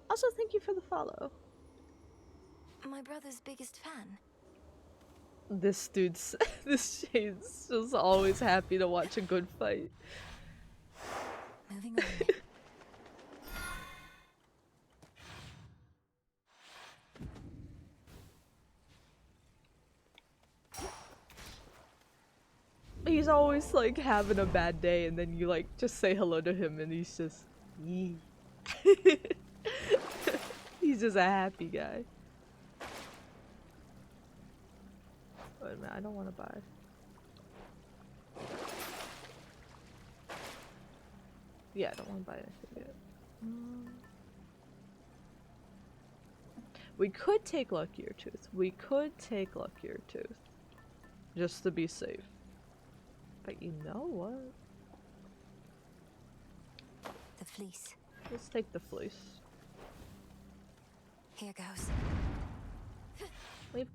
Speaker 1: Also, thank you for the follow.
Speaker 4: My brother's biggest fan.
Speaker 1: This dude's this Shade's just always happy to watch a good fight.
Speaker 4: Moving on.
Speaker 1: He's always like having a bad day and then you like just say hello to him and he's just yee. He's just a happy guy. Wait a minute, I don't want to buy. Yeah, I don't want to buy anything yet. We could take Luckier Tooth. We could take Luckier Tooth. Just to be safe. But you know what?
Speaker 4: The fleece.
Speaker 1: Let's take the fleece.
Speaker 4: Here goes.
Speaker 1: We've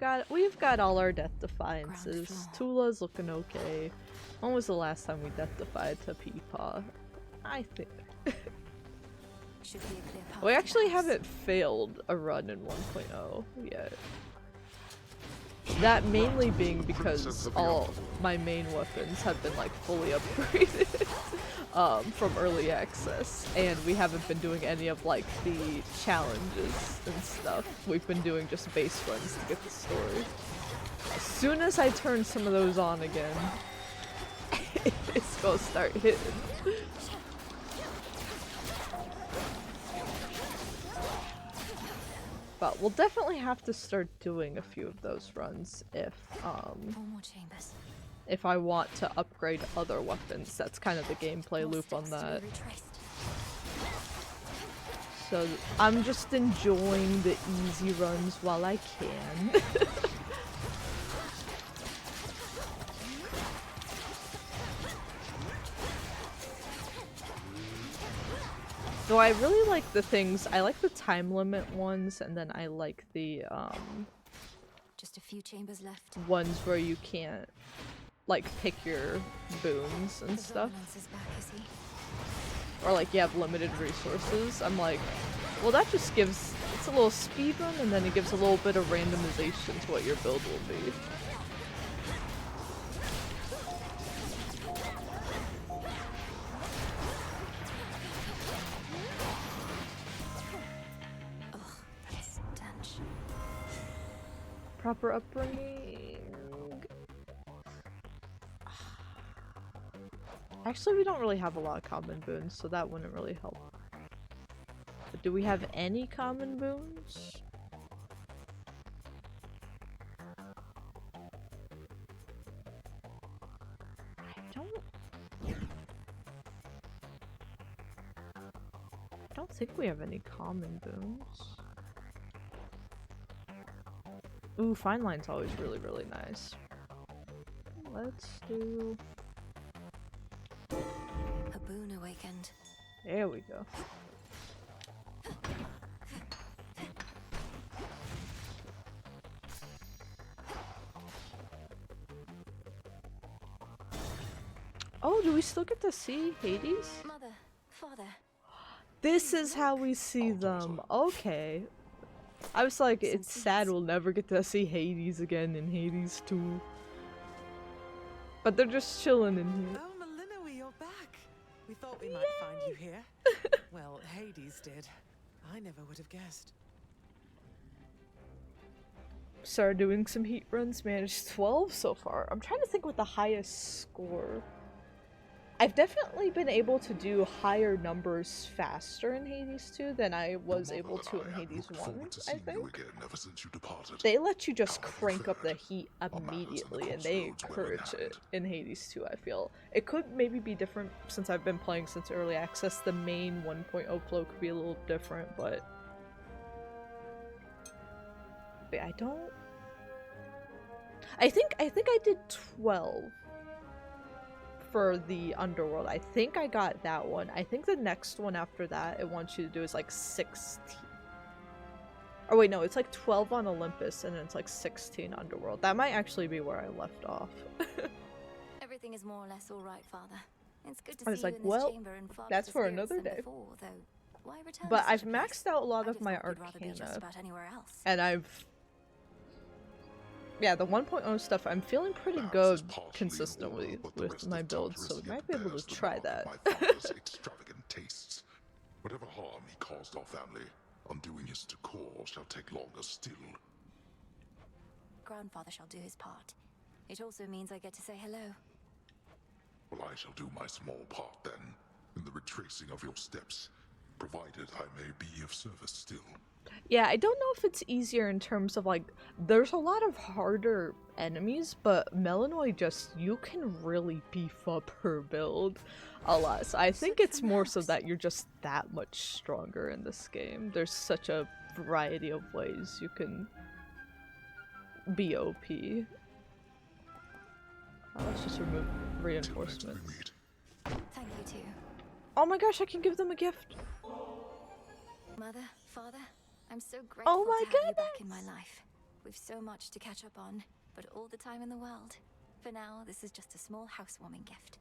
Speaker 1: got all our death defiances. Tula's looking okay. When was the last time we death defied to Peepaw? I think.
Speaker 4: Should be a clear path
Speaker 1: We
Speaker 4: to
Speaker 1: actually
Speaker 4: the house.
Speaker 1: haven't failed a run in 1.0 yet. That mainly being because all my main weapons have been like fully upgraded from early access, and we haven't been doing any of like the challenges and stuff. We've been doing just base runs to get the story. As soon as I turn some of those on again, it's gonna start hitting. But we'll definitely have to start doing a few of those runs if
Speaker 4: more chambers.
Speaker 1: if I want to upgrade other weapons. That's kind of the gameplay loop on that. So I'm just enjoying the easy runs while I can. Though I really like the things, I like the time limit ones, and then I like the
Speaker 4: Just a few chambers left.
Speaker 1: ones where you can't like pick your boons and stuff.
Speaker 4: Is back, is he?
Speaker 1: Or like you have limited resources. I'm like, well that just gives, it's a little speed run and then it gives a little bit of randomization to what your build will be. Proper upbringing. Actually, we don't really have a lot of common boons, so that wouldn't really help. But do we have any common boons? I don't think we have any common boons. Ooh, fine line's always really, really nice. Let's do...
Speaker 4: A boon awakened.
Speaker 1: There we go. Oh, do we still get to see Hades?
Speaker 4: Mother, father.
Speaker 1: This is how we see them. Okay. I was like, it's sad we'll never get to see Hades again in Hades 2. But they're just chilling in here.
Speaker 15: Oh, Melinoe, you're back. We thought we might find you here. Well, Hades did. I never would have guessed.
Speaker 1: Started doing some heat runs, managed 12 so far. I'm trying to think what the highest score. I've definitely been able to do higher numbers faster in Hades 2 than I was able to in Hades 1, I think. They let you just crank up the heat immediately, and they encourage it in Hades 2, I feel. It could maybe be different since I've been playing since early access. The main 1.0 flow could be a little different, but I don't... I think I did 12. For the Underworld. I think I got that one. I think the next one after that it wants you to do is like 16. Oh wait, no, it's like 12 on Olympus and then it's like 16 Underworld. That might actually be where I left off.
Speaker 4: Everything is more or less all right, Father. It's good to
Speaker 1: I was
Speaker 4: see
Speaker 1: like,
Speaker 4: you in
Speaker 1: well,
Speaker 4: this chamber and far
Speaker 1: that's
Speaker 4: better
Speaker 1: for
Speaker 4: spirits
Speaker 1: another
Speaker 4: than
Speaker 1: day.
Speaker 4: before, though. Why return
Speaker 1: But
Speaker 4: to
Speaker 1: I've
Speaker 4: such a place?
Speaker 1: maxed out a lot
Speaker 4: I
Speaker 1: of
Speaker 4: just
Speaker 1: my
Speaker 4: thought you'd rather be just
Speaker 1: Arcana.
Speaker 4: about anywhere else.
Speaker 1: And I've... Yeah, the 1.0 stuff, I'm feeling pretty good consistently with my build, so we might be able to try that.
Speaker 13: Extravagant tastes. Whatever harm he caused our family, undoing his decor shall take longer still.
Speaker 4: Grandfather shall do his part. It also means I get to say hello.
Speaker 13: Well, I shall do my small part then, in the retracing of your steps, provided I may be of service still.
Speaker 1: Yeah, I don't know if it's easier in terms of like, there's a lot of harder enemies, but Melinoe just, you can really beef up her build a lot. So I think it's more so that you're just that much stronger in this game. There's such a variety of ways you can be OP. Let's just remove reinforcements.
Speaker 4: Thank you too.
Speaker 1: Oh my gosh, I can give them a gift.
Speaker 4: Mother, father, I'm so grateful
Speaker 1: my
Speaker 4: to have you back in my life. We've so much to catch up on, but all the time in the world. For now, this is just a small housewarming gift.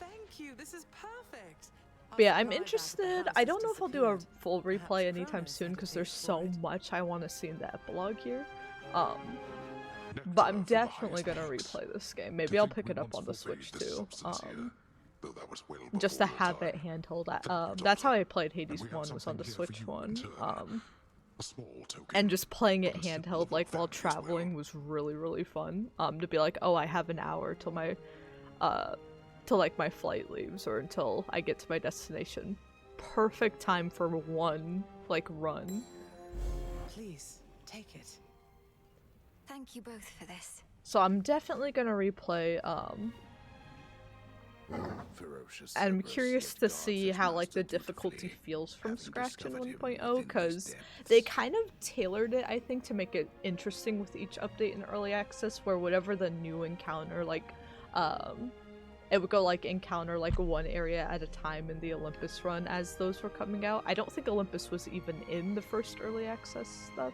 Speaker 15: Thank you. This is perfect.
Speaker 1: But yeah, I'm interested. I don't know if I'll do a full replay anytime soon because there's so much I want to see in the episode here. But I'm definitely gonna replay this game. Maybe I'll pick it up on the Switch too. Just to have it handheld. That's how I played Hades 1, was on the Switch one. And just playing it handheld like while traveling was really, really fun. To be like, oh, I have an hour till my till like my flight leaves or until I get to my destination. Perfect time for one like run.
Speaker 15: Please take it.
Speaker 4: Thank you both for this.
Speaker 1: So I'm definitely gonna replay I'm curious to see how like the difficulty feels from scratch in 1.0 because they kind of tailored it, I think, to make it interesting with each update in early access, where whatever the new encounter, like it would go like encounter like one area at a time in the Olympus run as those were coming out. I don't think Olympus was even in the first early access stuff.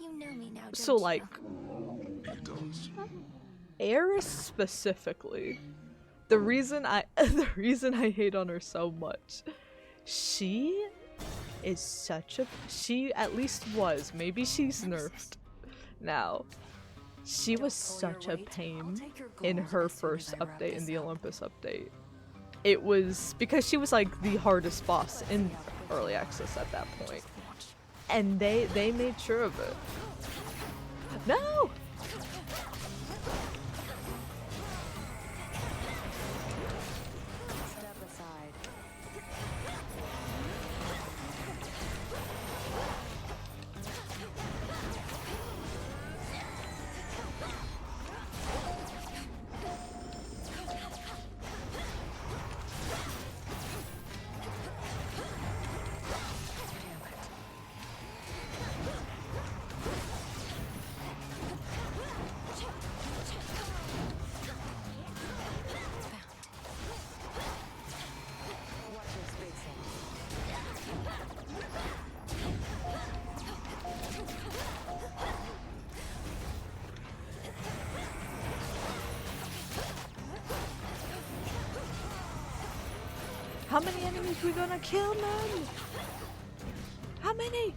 Speaker 4: You know me now,
Speaker 1: So
Speaker 4: don't
Speaker 1: like
Speaker 4: you?
Speaker 1: Eris specifically, the reason I hate on her so much, she is such a, she at least was, maybe she's nerfed now. She was such a pain in her first update, in the Olympus update. It was because she was like the hardest boss in early access at that point. And they made sure of it. No!
Speaker 6: Step aside.
Speaker 1: How many enemies we gonna kill, man? How many?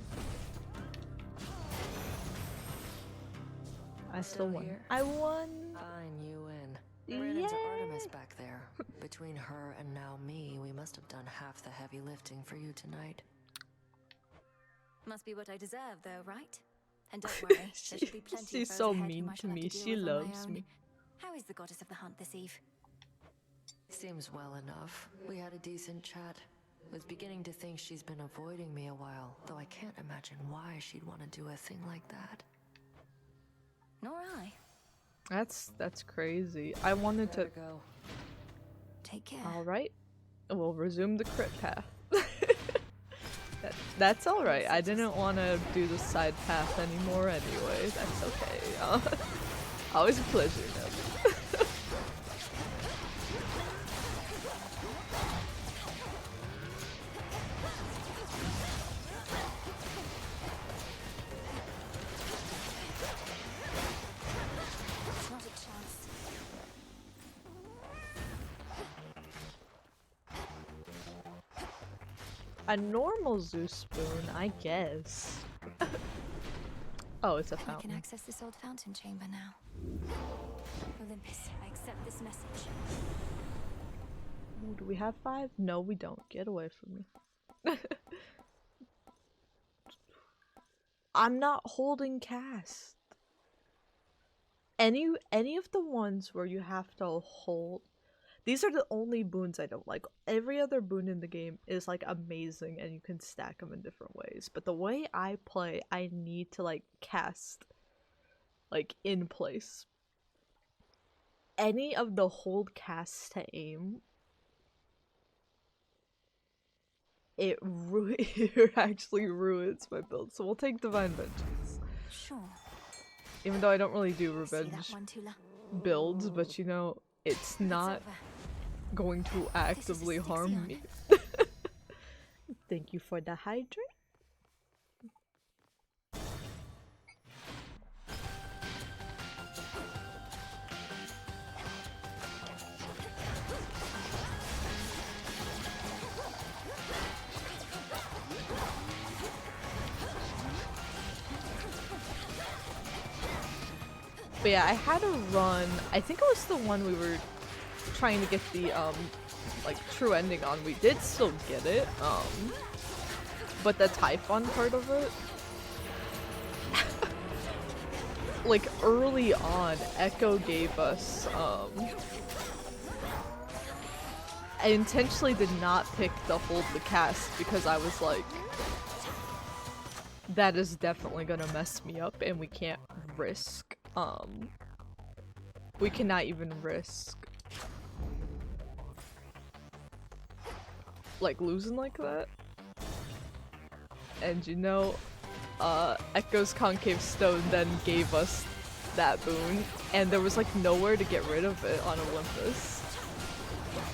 Speaker 1: I still won.
Speaker 16: Here?
Speaker 1: I won.
Speaker 16: Fine, you win. Ran into Artemis back there. Between her and now me, we must have done half the heavy lifting for you tonight.
Speaker 4: Must be what I deserve, though, right? And don't worry, there should be plenty
Speaker 1: She's
Speaker 4: of
Speaker 1: so
Speaker 4: those ahead
Speaker 1: mean
Speaker 4: whom I
Speaker 1: to
Speaker 4: shall have
Speaker 1: me.
Speaker 4: deal
Speaker 1: She
Speaker 4: with on my
Speaker 1: loves
Speaker 4: own.
Speaker 1: me.
Speaker 4: How is the goddess of the hunt this eve?
Speaker 16: Seems well enough. We had a decent chat. Was beginning to think she's been avoiding me a while, though I can't imagine why she'd want to do a thing like that.
Speaker 4: Nor I.
Speaker 1: That's crazy. I wanted to
Speaker 16: go.
Speaker 4: Take care.
Speaker 1: Alright. We'll resume the crit path. That's alright. I didn't want to do the side path anymore anyway. That's okay. Always a pleasure, though.
Speaker 4: Not a chance.
Speaker 1: A normal Zeus spoon, I guess. Oh, it's a
Speaker 4: I can
Speaker 1: fountain.
Speaker 4: access this old fountain chamber now. Olympus, I accept this message.
Speaker 1: Ooh, do we have 5? No, we don't. Get away from me. I'm not holding cast. Any of the ones where you have to hold. These are the only boons I don't like. Every other boon in the game is like amazing and you can stack them in different ways. But the way I play, I need to like cast like in place. Any of the hold cast to aim, it actually ruins my build. So we'll take Divine Vengeance.
Speaker 4: Sure.
Speaker 1: Even though I don't really do
Speaker 4: See
Speaker 1: revenge
Speaker 4: that one, Tula?
Speaker 1: builds, but you know, it's not going to actively harm me. Thank you for the hydrate. But yeah, I had a run. I think it was the one we were trying to get the like true ending on. We did still get it. But the Typhon part of it, like early on, Echo gave us I intentionally did not pick the hold the cast because I was like, that is definitely gonna mess me up and we can't risk we cannot even risk like losing like that. And you know, Echo's Concave Stone then gave us that boon, and there was like nowhere to get rid of it on Olympus.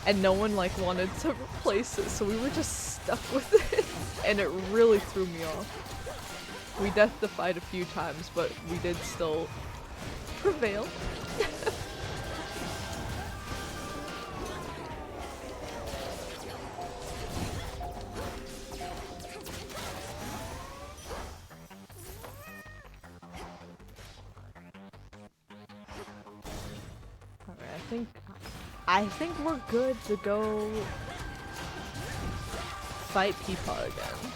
Speaker 1: And no one like wanted to replace it, so we were just stuck with it. And it really threw me off. We death defied a few times, but we did still prevail. Alright, I think we're good to go fight Peepaw again.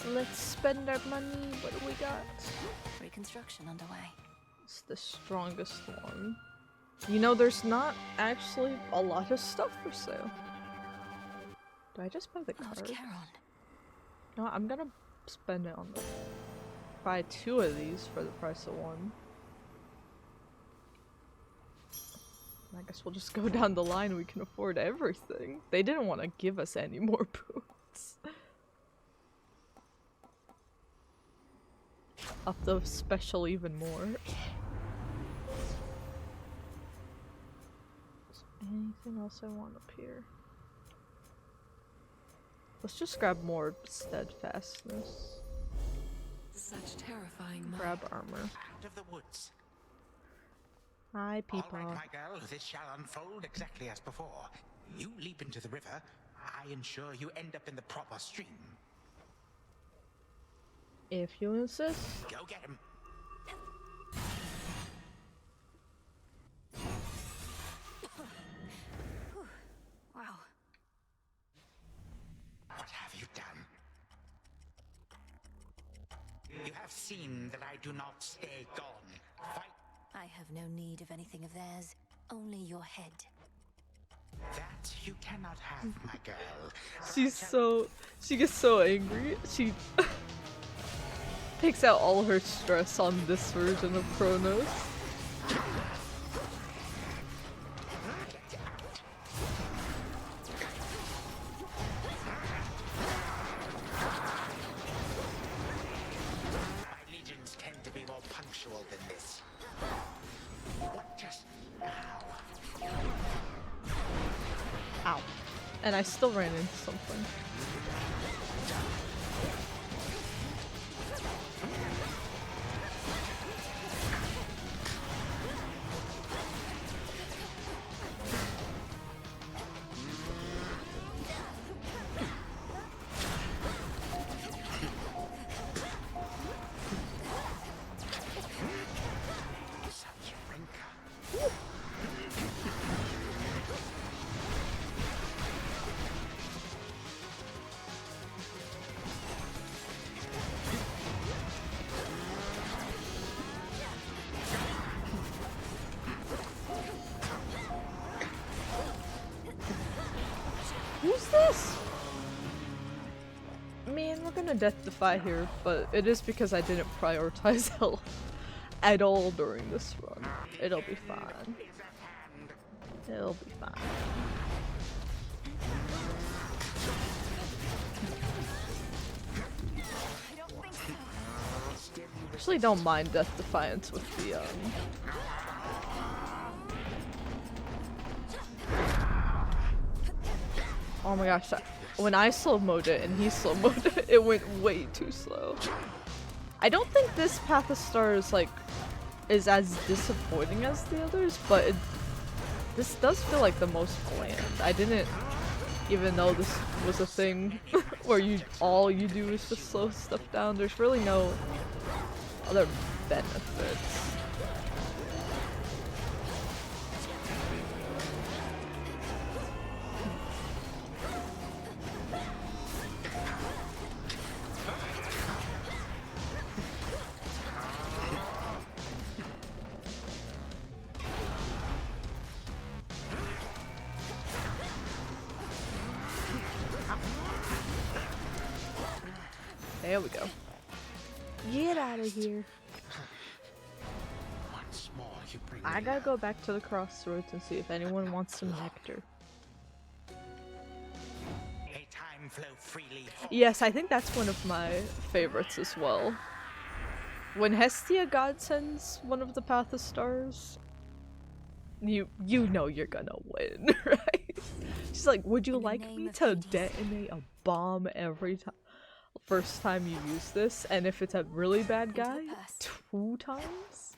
Speaker 1: Let's spend our money. What do we got?
Speaker 4: Reconstruction underway.
Speaker 1: It's the strongest one. You know, there's not actually a lot of stuff for sale. Do I just buy the card? No, I'm gonna spend it on the... buy 2 of these for the price of 1. I guess we'll just go down the line. We can afford everything. They didn't want to give us any more boots. Up the special even more. Is there anything else I want up here? Let's just grab more steadfastness.
Speaker 10: Such terrifying
Speaker 1: Grab armor.
Speaker 9: Out of the woods.
Speaker 1: Hi, people.
Speaker 9: All right, my girl, this shall unfold exactly as before. You leap into the river. I ensure you end up in the proper stream.
Speaker 1: If you insist.
Speaker 9: Go get him.
Speaker 4: Wow.
Speaker 9: What have you done? You have seen that I do not stay gone. Fight.
Speaker 4: I have no need of anything of theirs, only your head.
Speaker 9: That you cannot have, my girl.
Speaker 1: She gets so angry. She takes out all her stress on this version of Kronos.
Speaker 9: My legions tend to be more punctual than this. What just now?
Speaker 1: Ow. And I still ran into something. Who's this? Man, we're gonna death defy here, but it is because I didn't prioritize health at all during this run. It'll be fine. It'll be fine. Actually don't mind Death Defiance with the oh my gosh, when I slow-moed it and he slow-moed it, it went way too slow. I don't think this Path of Stars, like, is as disappointing as the others, but this does feel like the most bland. I didn't even know this was a thing where all you do is just slow stuff down. There's really no other benefits. There we go. Get out of here.
Speaker 9: Once more, you bring
Speaker 1: I
Speaker 9: me
Speaker 1: gotta go back to the crossroads and see if anyone wants some nectar.
Speaker 9: a time flow freely.
Speaker 1: Yes, I think that's one of my favorites as well. When Hestia God sends one of the Path of Stars, you know you're gonna win, right? She's like, would you like me to detonate a bomb every time? First time you use this, and if it's a really bad guy, 2 times?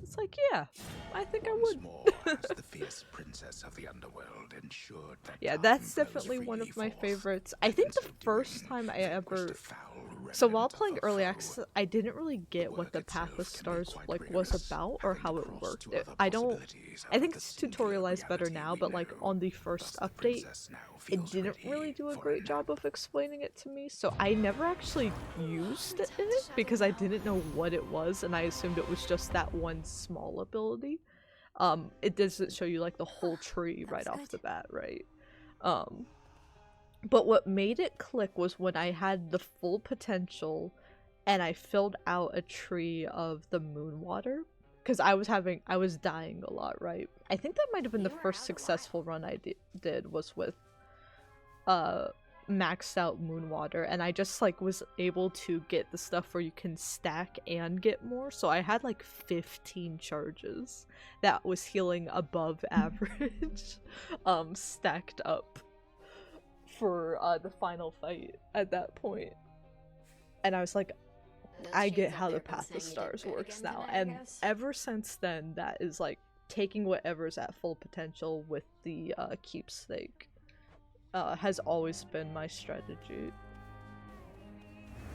Speaker 1: It's like, yeah, I think I would.
Speaker 9: More as the fierce princess of the underworld ensured that
Speaker 1: Yeah, that's definitely one of my favorites. I think the first time I ever... So while playing Early Access, I didn't really get what the Path of Stars was about or how it worked. I think it's tutorialized better now, but like on the first update, it didn't really do a great job of explaining it to me, so I never actually used it because I didn't know what it was, and I assumed it was just that one small ability. It doesn't show you like the whole tree right off the bat, right? But what made it click was when I had the full potential and I filled out a tree of the moon water, because I was dying a lot, right? I think that might have been the first successful run I did was with maxed out moon water, and I just like was able to get the stuff where you can stack and get more. So I had like 15 charges that was healing above average, stacked up for the final fight at that point. And I was like, I get how the Path of Stars works now. And ever since then, that is like taking whatever's at full potential with the keepsake. Has always been my strategy.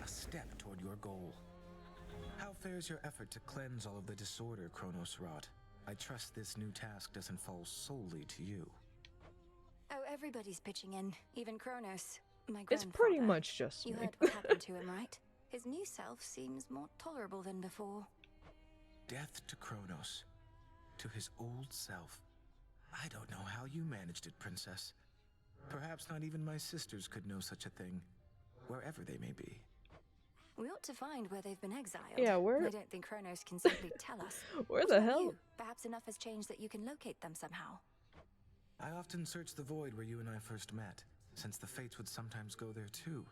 Speaker 17: A step toward your goal. How fares your effort to cleanse all of the disorder Kronos wrought? I trust this new task doesn't fall solely to you.
Speaker 4: Oh, everybody's pitching in, even Kronos. My
Speaker 1: It's
Speaker 4: grandfather.
Speaker 1: pretty much just
Speaker 4: You
Speaker 1: me.
Speaker 4: heard what happened to him, right? His new self seems more tolerable than before.
Speaker 17: Death to Kronos. To his old self. I don't know how you managed it, Princess. Perhaps not even my sisters could know such a thing, wherever they may be.
Speaker 4: We ought to find where they've been exiled.
Speaker 1: Yeah, where-
Speaker 4: I don't think Kronos can simply tell us.
Speaker 1: Where
Speaker 4: What
Speaker 1: the
Speaker 4: about
Speaker 1: hell?
Speaker 4: you? Perhaps enough has changed that you can locate them somehow.
Speaker 17: I often search the void where you and I first met, since the Fates would sometimes go there too.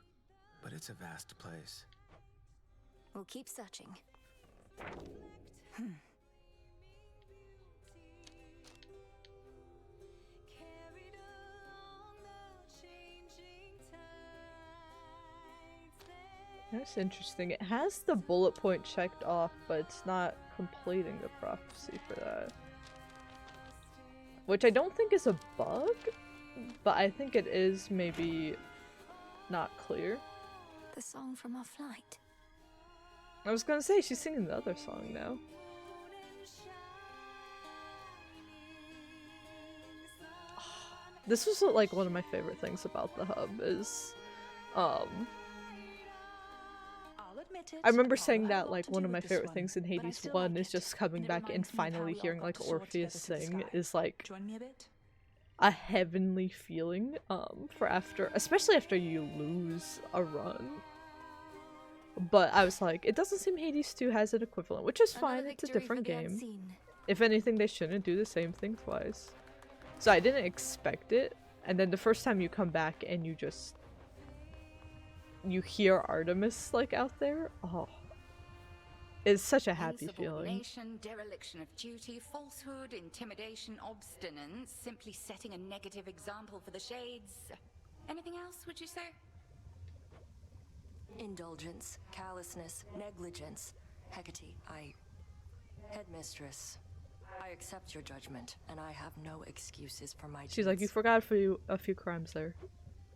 Speaker 17: But it's a vast place.
Speaker 4: We'll keep searching.
Speaker 1: That's interesting. It has the bullet point checked off, but it's not completing the prophecy for that. Which I don't think is a bug, but I think it is maybe not clear.
Speaker 4: The song from our flight.
Speaker 1: I was gonna say, she's singing the other song now. This was like one of my favorite things about the hub is,
Speaker 7: I'll admit it,
Speaker 1: I remember
Speaker 7: I'll
Speaker 1: saying
Speaker 7: have
Speaker 1: that
Speaker 7: a lot
Speaker 1: like
Speaker 7: to
Speaker 1: one
Speaker 7: do
Speaker 1: of my
Speaker 7: with this
Speaker 1: favorite
Speaker 7: one,
Speaker 1: things in
Speaker 7: but I
Speaker 1: Hades
Speaker 7: still
Speaker 1: 1
Speaker 7: like
Speaker 1: is
Speaker 7: it,
Speaker 1: just coming
Speaker 7: and it
Speaker 1: back and
Speaker 7: reminds me of how
Speaker 1: finally
Speaker 7: we all
Speaker 1: hearing
Speaker 7: got
Speaker 1: like
Speaker 7: to soar
Speaker 1: Orpheus
Speaker 7: together to the
Speaker 1: sing
Speaker 7: sky.
Speaker 1: is like
Speaker 7: Join me a bit?
Speaker 1: a heavenly feeling for after, especially after you lose a run. But I was like, it doesn't seem Hades 2 has an equivalent, which is fine, it's a different game. If anything, they shouldn't do the same thing twice. So I didn't expect it, and then the first time you come back and you just... you hear Artemis, like, out there, oh. It's such a happy feeling.
Speaker 5: Insubordination, dereliction of duty, falsehood, intimidation, obstinance, simply setting a negative example for the shades. Anything else, would you say?
Speaker 16: Indulgence, callousness, negligence. Hecate, Headmistress, I accept your judgment, and I have no excuses for my
Speaker 1: She's like, you forgot a few crimes there.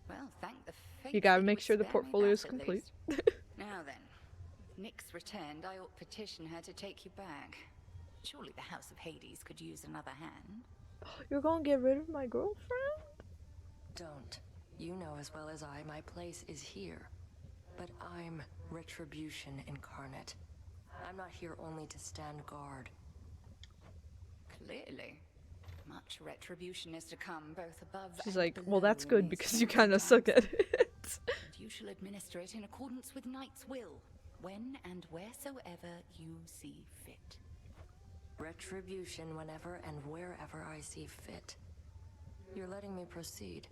Speaker 5: Well, thank the fates
Speaker 1: You gotta
Speaker 5: that
Speaker 1: make
Speaker 5: would
Speaker 1: sure the
Speaker 5: spare me
Speaker 1: portfolio
Speaker 5: that,
Speaker 1: is
Speaker 5: at
Speaker 1: complete.
Speaker 5: least. Now then, if Nyx returned, I ought petition her to take you back. Surely the House of Hades could use another hand.
Speaker 1: You're gonna get rid of my girlfriend?
Speaker 16: Don't. You know as well as I, my place is here. But I'm retribution incarnate. I'm not here only to stand guard.
Speaker 5: Clearly. Much retribution is to come, both above
Speaker 1: She's
Speaker 5: and
Speaker 1: like,
Speaker 5: below
Speaker 1: well, that's
Speaker 5: in
Speaker 1: good
Speaker 5: these
Speaker 1: because you
Speaker 5: times
Speaker 1: kind of
Speaker 5: and
Speaker 1: suck
Speaker 5: times.
Speaker 1: at it.
Speaker 5: And you shall administer it in accordance with Knight's will, when and wheresoever you see fit.
Speaker 16: Retribution whenever and wherever I see fit. You're letting me proceed.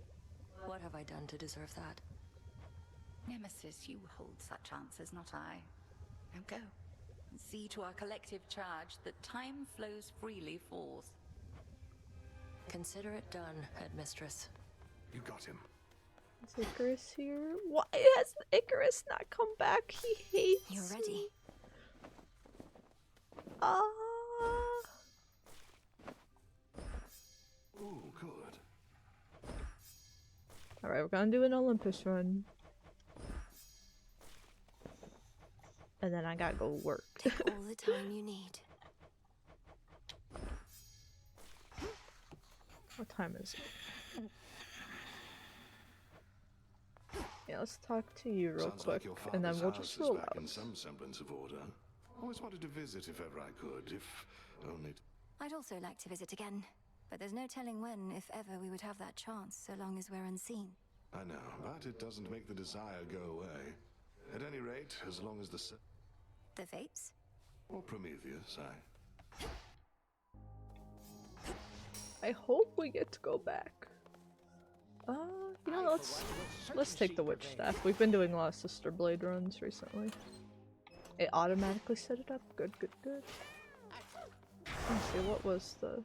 Speaker 16: What have I done to deserve that?
Speaker 5: Nemesis, you hold such answers, not I. Now go. And see to our collective charge that time flows freely forth.
Speaker 16: Consider it done, Headmistress.
Speaker 8: You got him.
Speaker 1: Is Icarus here? Why has Icarus not come back? He hates
Speaker 4: You're ready.
Speaker 1: me.
Speaker 8: Oh, good.
Speaker 1: Alright, we're gonna do an Olympus run. And then I gotta go work.
Speaker 4: Take all the time you need.
Speaker 1: What time is it? Yeah, let's talk to you real
Speaker 8: Sounds
Speaker 1: quick,
Speaker 8: like your
Speaker 1: and then
Speaker 8: father's
Speaker 1: we'll
Speaker 8: house
Speaker 1: just
Speaker 8: is
Speaker 1: roll
Speaker 8: back
Speaker 1: out.
Speaker 8: in some semblance of order. Always wanted to visit if ever I could, if only to...
Speaker 4: I'd also like to visit again, but there's no telling when, if ever, we would have that chance, so long as we're unseen.
Speaker 8: I know, but it doesn't make the desire go away. At any rate, as long as
Speaker 4: The Fates?
Speaker 8: or Prometheus, I
Speaker 1: I hope we get to go back. You know, let's take the witch staff. We've been doing a lot of Sister Blade runs recently. It automatically set it up. Good, good, good. Let's see, what was the...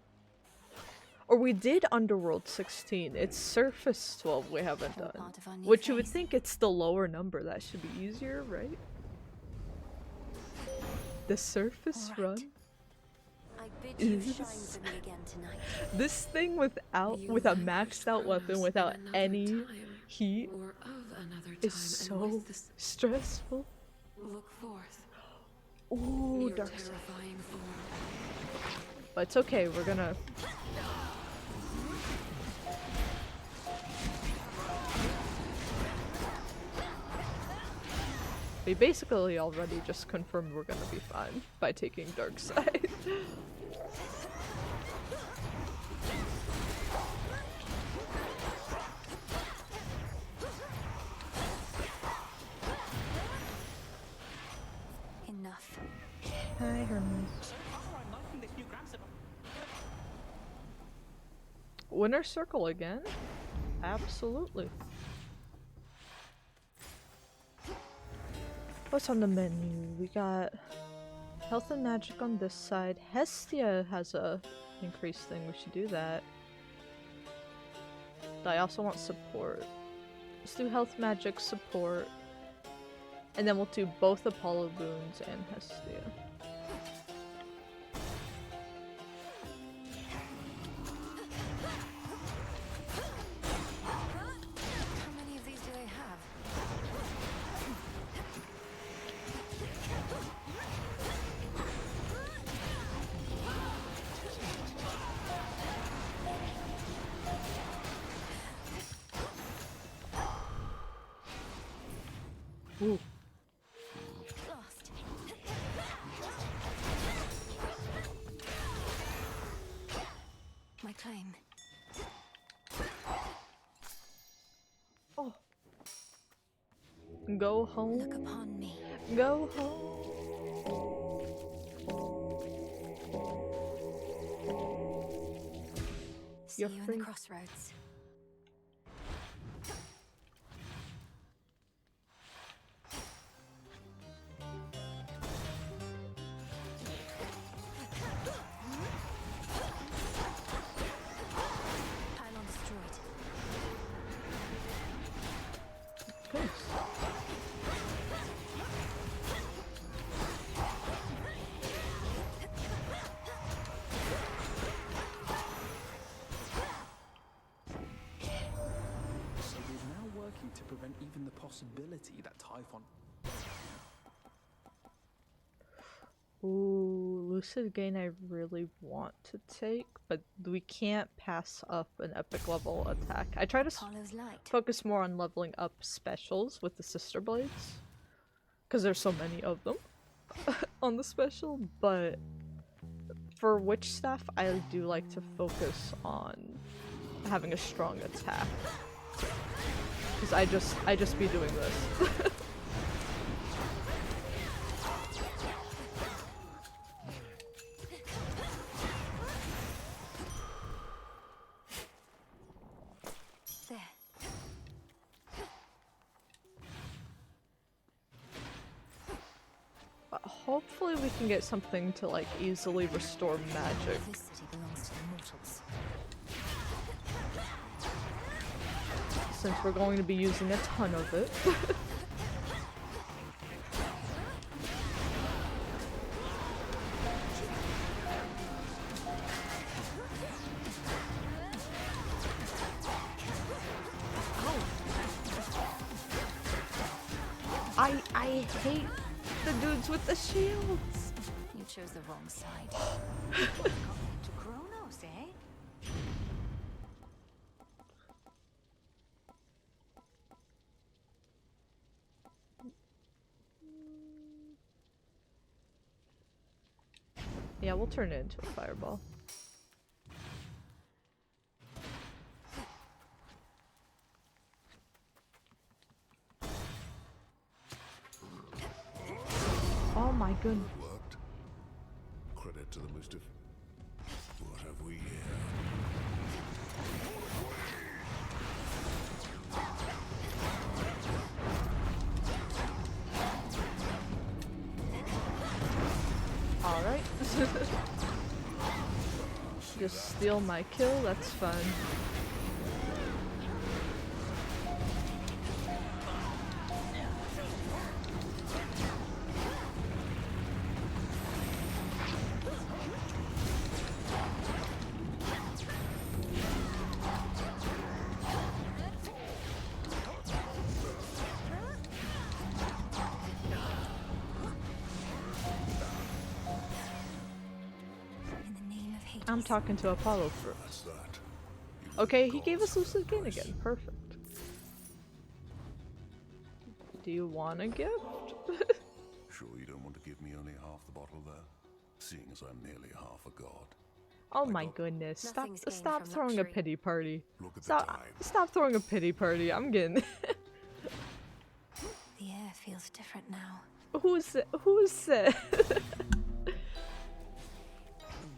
Speaker 1: Or we did Underworld 16. It's Surface 12 we haven't done. Which you would think it's the lower number. That should be easier, right? The Surface run? This thing with a maxed out weapon without any heat is so stressful.
Speaker 10: Look forth.
Speaker 1: Ooh, dark side. But it's okay, we're gonna... We basically already just confirmed we're gonna be fine by taking dark side.
Speaker 4: Enough.
Speaker 1: Hi, Hermes. Winner circle again? Absolutely. What's on the menu? We got health and magic on this side. Hestia has a increased thing. We should do that. But I also want support. Let's do health, magic, support. And then we'll do both Apollo boons and Hestia.
Speaker 4: How many of these do they have?
Speaker 1: Ooh.
Speaker 4: Lost. My claim.
Speaker 1: Oh. Go home.
Speaker 4: Look upon me.
Speaker 1: Go home.
Speaker 4: See
Speaker 1: You're
Speaker 4: you
Speaker 1: free.
Speaker 4: in the crossroads. Pylon destroyed.
Speaker 12: So we're now working to prevent even the possibility that Typhon...
Speaker 1: Ooh, Lucid Gain I really want to take, but we can't pass up an epic level attack. I try to focus more on leveling up specials with the Sister Blades, because there's so many of them on the special, but for Witch Staff I do like to focus on having a strong attack, because I just be doing this.
Speaker 4: There.
Speaker 1: But hopefully we can get something to like easily restore magic.
Speaker 4: This city belongs to the mortals.
Speaker 1: Since we're going to be using a ton of it. I hate the dudes with the shields.
Speaker 4: You chose the wrong side.
Speaker 5: To Kronos, eh?
Speaker 1: Yeah, we'll turn it into a fireball. Oh my goodness.
Speaker 8: Worked. Credit to the Mischief. What have we here?
Speaker 1: Just steal my kill, that's fun. I'm talking to Apollo first. Okay, he gave us Lucid Gain again. Perfect. Do you want a gift?
Speaker 18: Sure you don't want to give me only half the bottle there? Seeing as I'm nearly half a god.
Speaker 1: Oh my goodness. Stop throwing a pity party.
Speaker 18: Look at the time.
Speaker 1: Stop throwing a pity party. I'm getting
Speaker 4: The air feels different now.
Speaker 1: Who's it?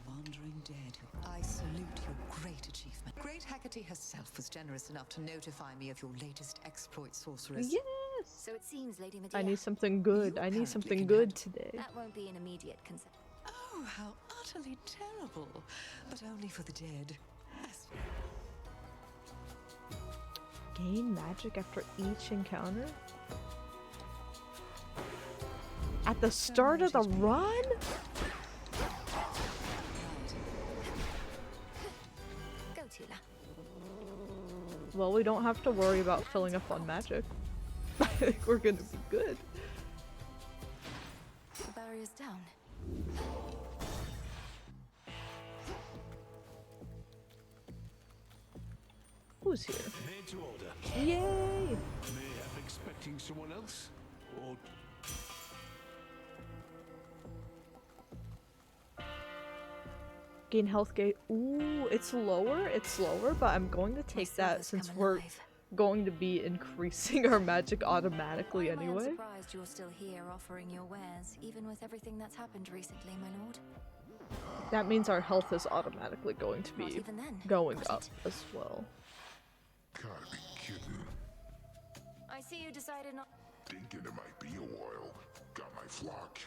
Speaker 15: Wandering dead. I salute your great achievement. Great Hecate herself was generous enough to notify me of your latest exploit, sorceress.
Speaker 1: Yes!
Speaker 4: So it seems, Lady Medea.
Speaker 1: I need something good. I need something good today.
Speaker 4: That won't be an immediate concern.
Speaker 15: Oh, how utterly terrible. But only for the dead.
Speaker 1: Gain magic after each encounter? At the start of the run?
Speaker 4: Go, Tila.
Speaker 1: Well, we don't have to worry about filling up on magic. I think we're gonna be good.
Speaker 4: The barrier's down.
Speaker 1: Who's here?
Speaker 19: Made to order.
Speaker 1: Yay!
Speaker 19: May have expecting someone else? Or
Speaker 1: Gain health gate. Ooh, it's lower, but I'm going to take that since we're going to be increasing our magic automatically anyway.
Speaker 4: I'm surprised you're still here offering your wares, even with everything that's happened recently, my lord.
Speaker 1: That means our health is automatically going to be going up as well.
Speaker 13: Gotta be kidding.
Speaker 4: I see you decided not.
Speaker 13: Thinking it might be a while. Got my flock.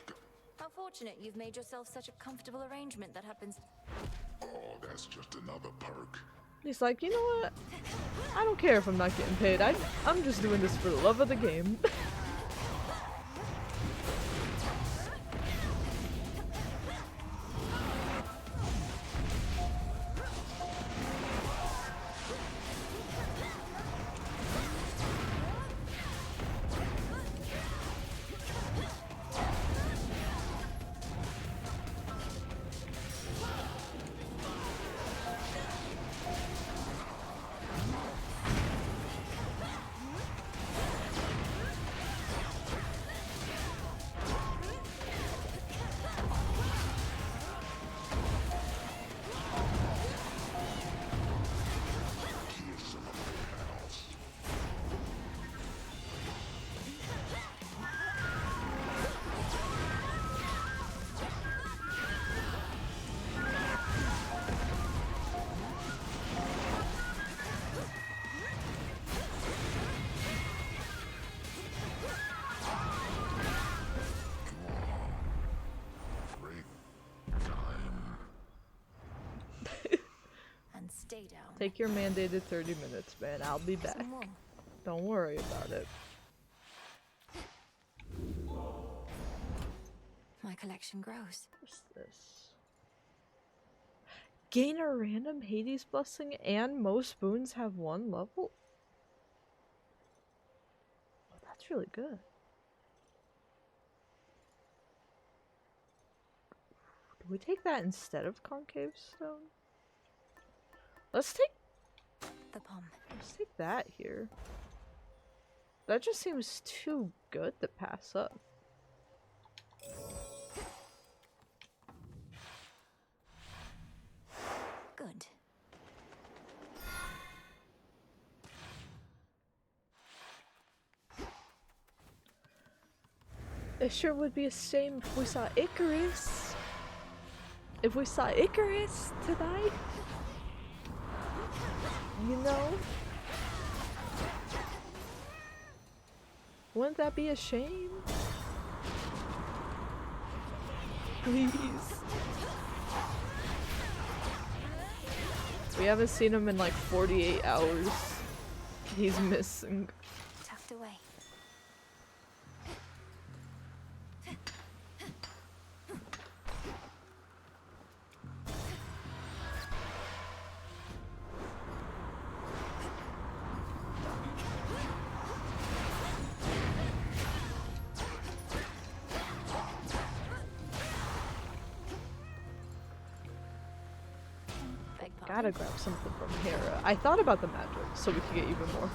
Speaker 4: How fortunate you've made yourself such a comfortable arrangement that happens.
Speaker 13: Oh, that's just another perk.
Speaker 1: He's like, you know what? I don't care if I'm not getting paid. I'm just doing this for the love of the game.
Speaker 4: Stay down.
Speaker 1: Take your mandated 30 minutes, man. I'll be back. Don't worry about it.
Speaker 4: My collection grows.
Speaker 1: What's this? Gain a random Hades blessing and most boons have one level? Oh, that's really good. Do we take that instead of concave stone? Let's take that here. That just seems too good to pass up.
Speaker 4: Good.
Speaker 1: It sure would be a shame if we saw Icarus. If we saw Icarus tonight. You know? Wouldn't that be a shame? Please. We haven't seen him in like 48 hours. He's missing.
Speaker 4: Tucked away.
Speaker 1: Gotta grab something from Hera. I thought about the magic so we could get even more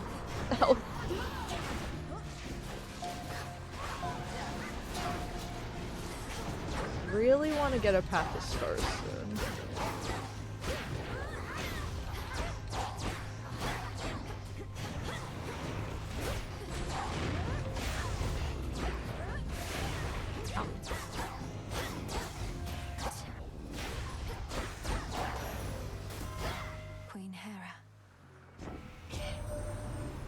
Speaker 1: health. Really want to get a Path of Stars soon.
Speaker 4: Queen Hera.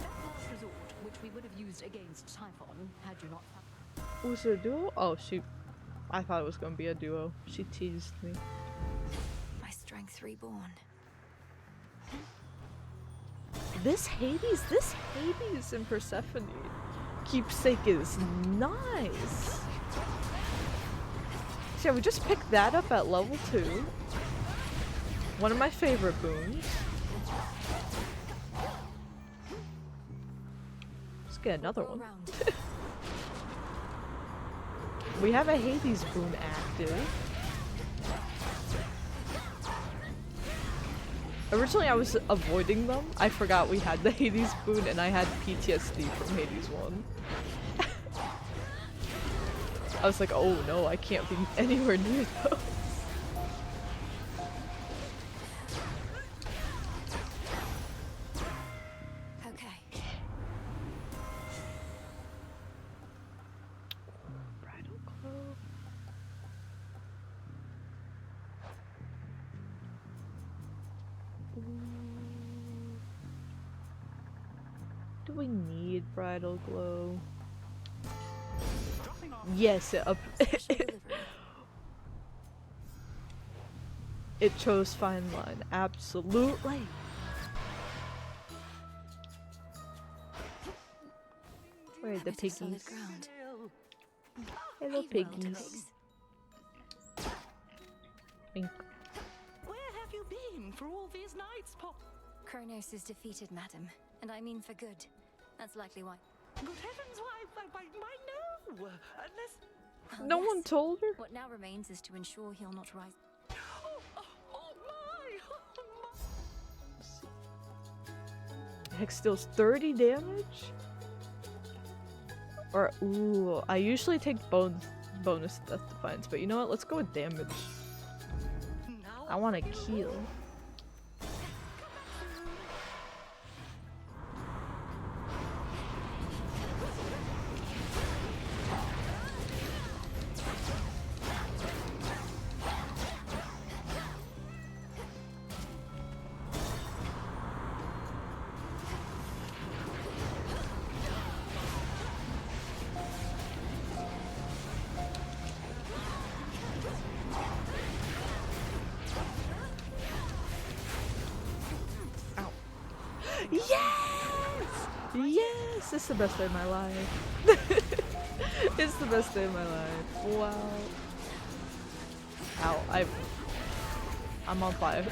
Speaker 6: Last resort, which we would have used against Typhon, had you not.
Speaker 1: Was it a duo? Oh, I thought it was gonna be a duo. She teased me.
Speaker 4: My strength reborn.
Speaker 1: This Hades and Persephone keepsake is nice. So yeah, we just picked that up at level 2. One of my favorite boons. Let's get another one. We have a Hades boon active. Originally I was avoiding them. I forgot we had the Hades boon and I had PTSD from Hades 1. I was like, oh no, I can't be anywhere near those. Do we need bridal glow? Yes, it chose fine line. Absolutely. Where are the piggies? Hello, piggies. Wink.
Speaker 4: Where have you been for all these nights, Pop? Kronos is defeated, madam, and I mean for good. That's likely why.
Speaker 20: Good heavens, why no! Unless...
Speaker 4: Well,
Speaker 1: No one told her?
Speaker 4: What now remains is to ensure he'll not rise.
Speaker 1: Hex deals 30 damage? Or, ooh, I usually take bonus death defiance, but you know what? Let's go with damage. I want to kill. Yes! This is the best day of my life. It's the best day of my life. Wow. Ow, I'm on fire.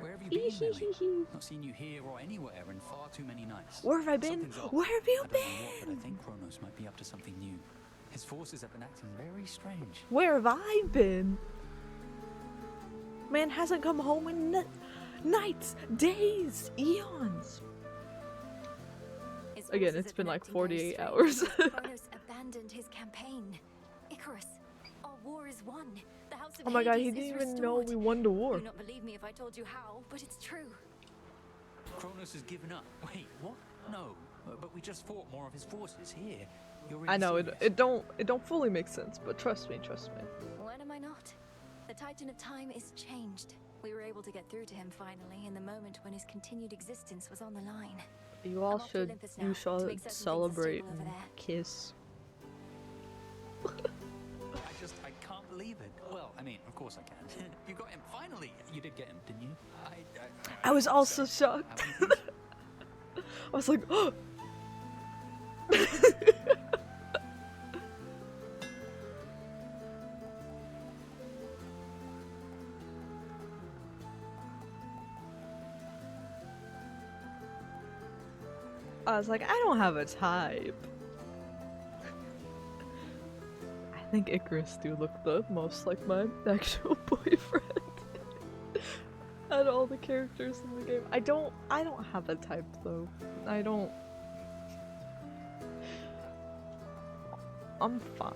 Speaker 12: Where have you been, Ellie? Not seen you here or anywhere in far too many nights.
Speaker 1: Where have I been?
Speaker 12: Something's off.
Speaker 1: Where have you
Speaker 12: I don't know what, but I think Kronos might be up to something new. His forces have been acting very strange.
Speaker 1: Where have I been? Man hasn't come home in nights, days, eons. Again, it's been like 48 hours.
Speaker 4: Kronos abandoned his campaign. Icarus, our war is won. The House of
Speaker 1: Oh my god, he
Speaker 4: Hades
Speaker 1: didn't
Speaker 4: is
Speaker 1: even know
Speaker 4: restored.
Speaker 1: we won the war.
Speaker 4: You not believe me if I told you how, but it's true.
Speaker 12: Kronos has given up. Wait, what? No, but we just fought more of his forces here. You're really
Speaker 1: I know
Speaker 12: serious?
Speaker 1: it don't fully make sense, but trust me.
Speaker 4: When am I not? The Titan of Time is changed. We were able to get through to him finally in the moment when his continued existence was on the line.
Speaker 1: You all should celebrate
Speaker 4: over
Speaker 1: and
Speaker 4: there.
Speaker 1: kiss.
Speaker 12: I can't believe it. Well, I mean, of course I can. You got him. Finally, you did get him, didn't you?
Speaker 1: I was also shocked. I was like, oh. I was like, I don't have a type. I think Icarus do look the most like my actual boyfriend. Out of all the characters in the game. I don't have a type though. I'm fine.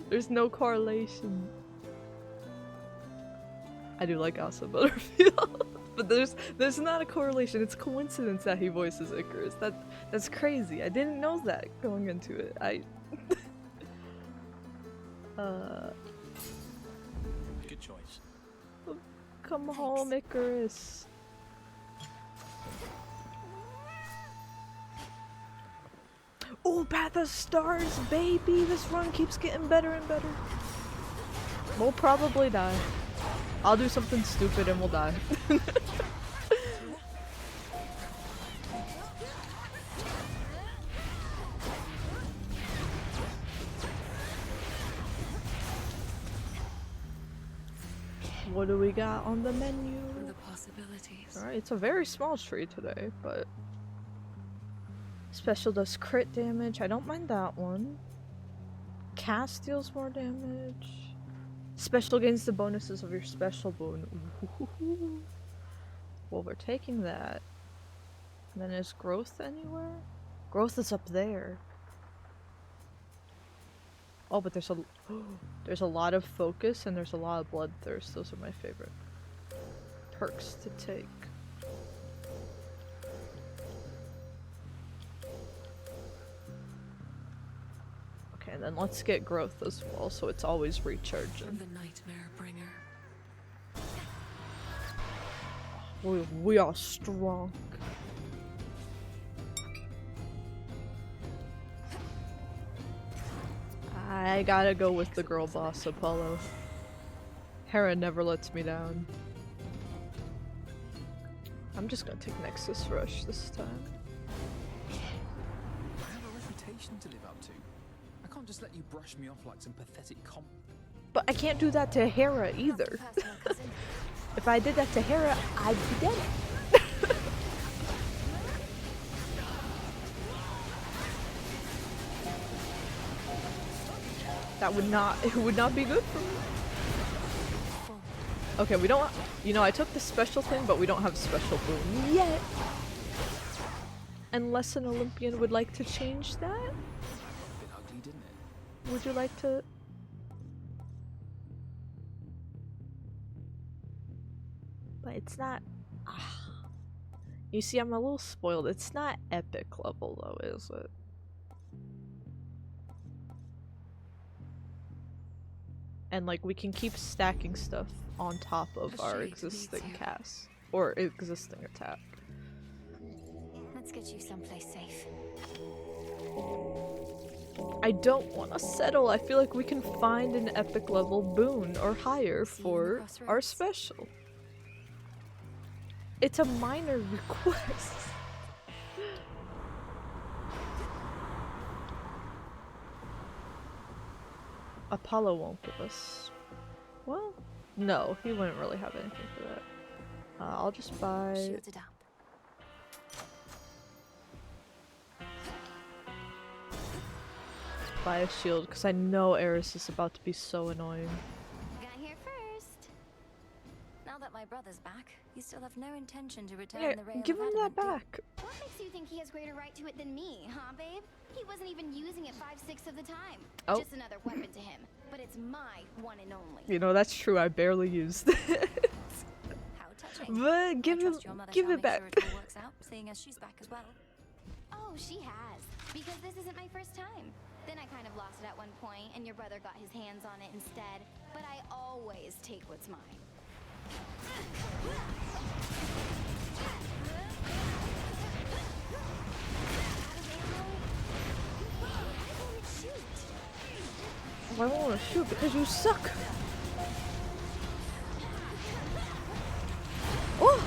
Speaker 1: There's no correlation. I do like Asa Butterfield. But there's not a correlation. It's coincidence that he voices Icarus. That's crazy. I didn't know that going into it.
Speaker 12: Good choice.
Speaker 1: Come home, Icarus. Oh, Path of Stars, baby! This run keeps getting better and better. We'll probably die. I'll do something stupid and we'll die. What do we got on the menu?
Speaker 10: The possibilities.
Speaker 1: Alright, it's a very small tree today, but special does crit damage. I don't mind that one. Cast deals more damage. Special gains the bonuses of your special boon. Ooh. Well, we're taking that. And then is growth anywhere? Growth is up there. Oh, but there's a lot of focus and there's a lot of bloodthirst. Those are my favorite perks to take. Okay, and then let's get growth as well, so it's always recharging.
Speaker 10: The Nightmare Bringer.
Speaker 1: We are strong. I gotta go with the girl boss, Apollo. Hera never lets me down. I'm just gonna take Nexus Rush this time.
Speaker 12: I have a reputation to live up to. I can't just let you brush me off like some pathetic
Speaker 1: But I can't do that to Hera either. If I did that to Hera, I'd be dead. It would not be good for me. Okay, we don't, I took the special thing, but we don't have special boon yet. Unless an Olympian would like to change that?
Speaker 12: A bit ugly, didn't it?
Speaker 1: Would you like to? But it's not. You see, I'm a little spoiled. It's not epic level though, is it? And like we can keep stacking stuff on top of our existing cast or existing attack.
Speaker 4: Let's get you someplace safe.
Speaker 1: I don't want to settle. I feel like we can find an epic level boon or higher for our special. It's a minor request. Apollo won't give us. Well, no, he wouldn't really have anything for that. I'll just buy.
Speaker 4: Shielded up.
Speaker 1: Buy a shield because I know Eris is about to be so annoying.
Speaker 4: Got here first. Now that my brother's back, you still have no intention to return
Speaker 1: Yeah,
Speaker 4: the rail
Speaker 1: give
Speaker 4: of
Speaker 1: him that
Speaker 4: adamant, do you?
Speaker 1: back.
Speaker 3: What makes you think he has greater right to it than me, huh, babe? He wasn't even using it 5/6 of the time.
Speaker 1: Oh.
Speaker 3: Just another weapon to him. But it's my one and only.
Speaker 1: You know, that's true. I barely used it.
Speaker 4: How
Speaker 1: But give it back.
Speaker 4: Sure it all works out, seeing as she's back as well.
Speaker 3: Oh, she has. Because this isn't my first time. Then I kind of lost it at one point, and your brother got his hands on it instead. But I always take what's mine.
Speaker 1: Why won't I want to shoot? Because you suck. Oh!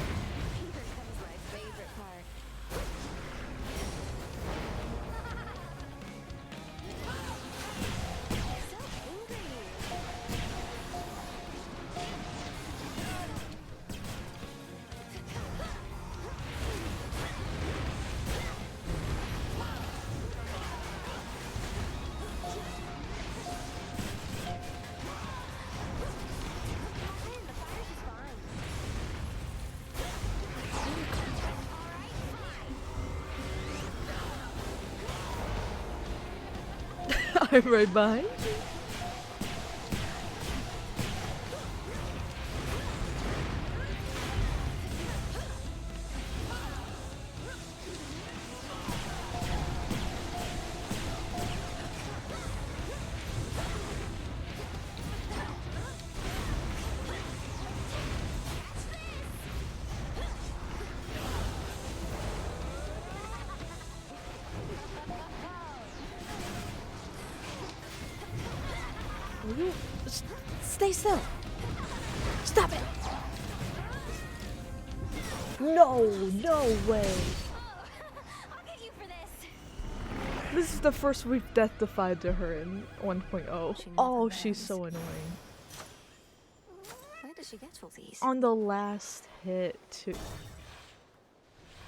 Speaker 1: I'm right behind you. Will you stay still? Stop it! No, no way. This is the first we've death defied to her in 1.0. Oh, she's so annoying.
Speaker 4: Where does she get all these?
Speaker 1: On the last hit, too.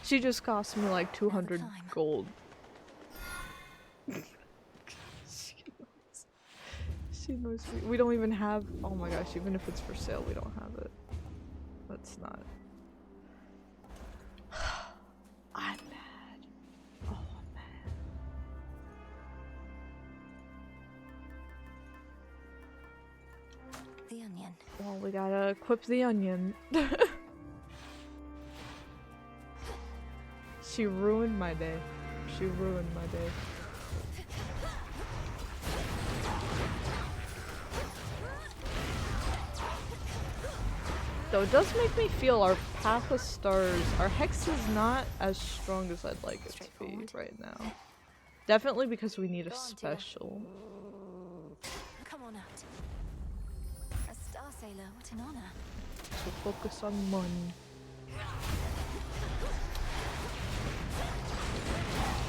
Speaker 1: She just cost me like 200 gold. She knows we don't even have. Oh my gosh, even if it's for sale, we don't have it. That's not. I'm mad. Oh, I'm mad.
Speaker 4: The onion.
Speaker 1: Well, we gotta equip the onion. She ruined my day. She ruined my day. Though it does make me feel our Path of Stars, our Hex is not as strong as I'd like it to be right now. Definitely because we need a special.
Speaker 4: Come on out. A star sailor, what an honor.
Speaker 1: So focus on money.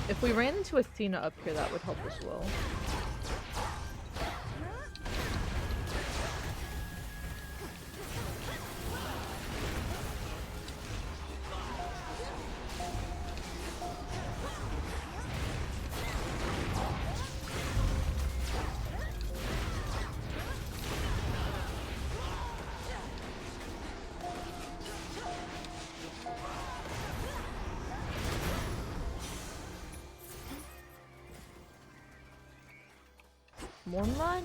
Speaker 1: If we ran into Athena up here, that would help as well. More money.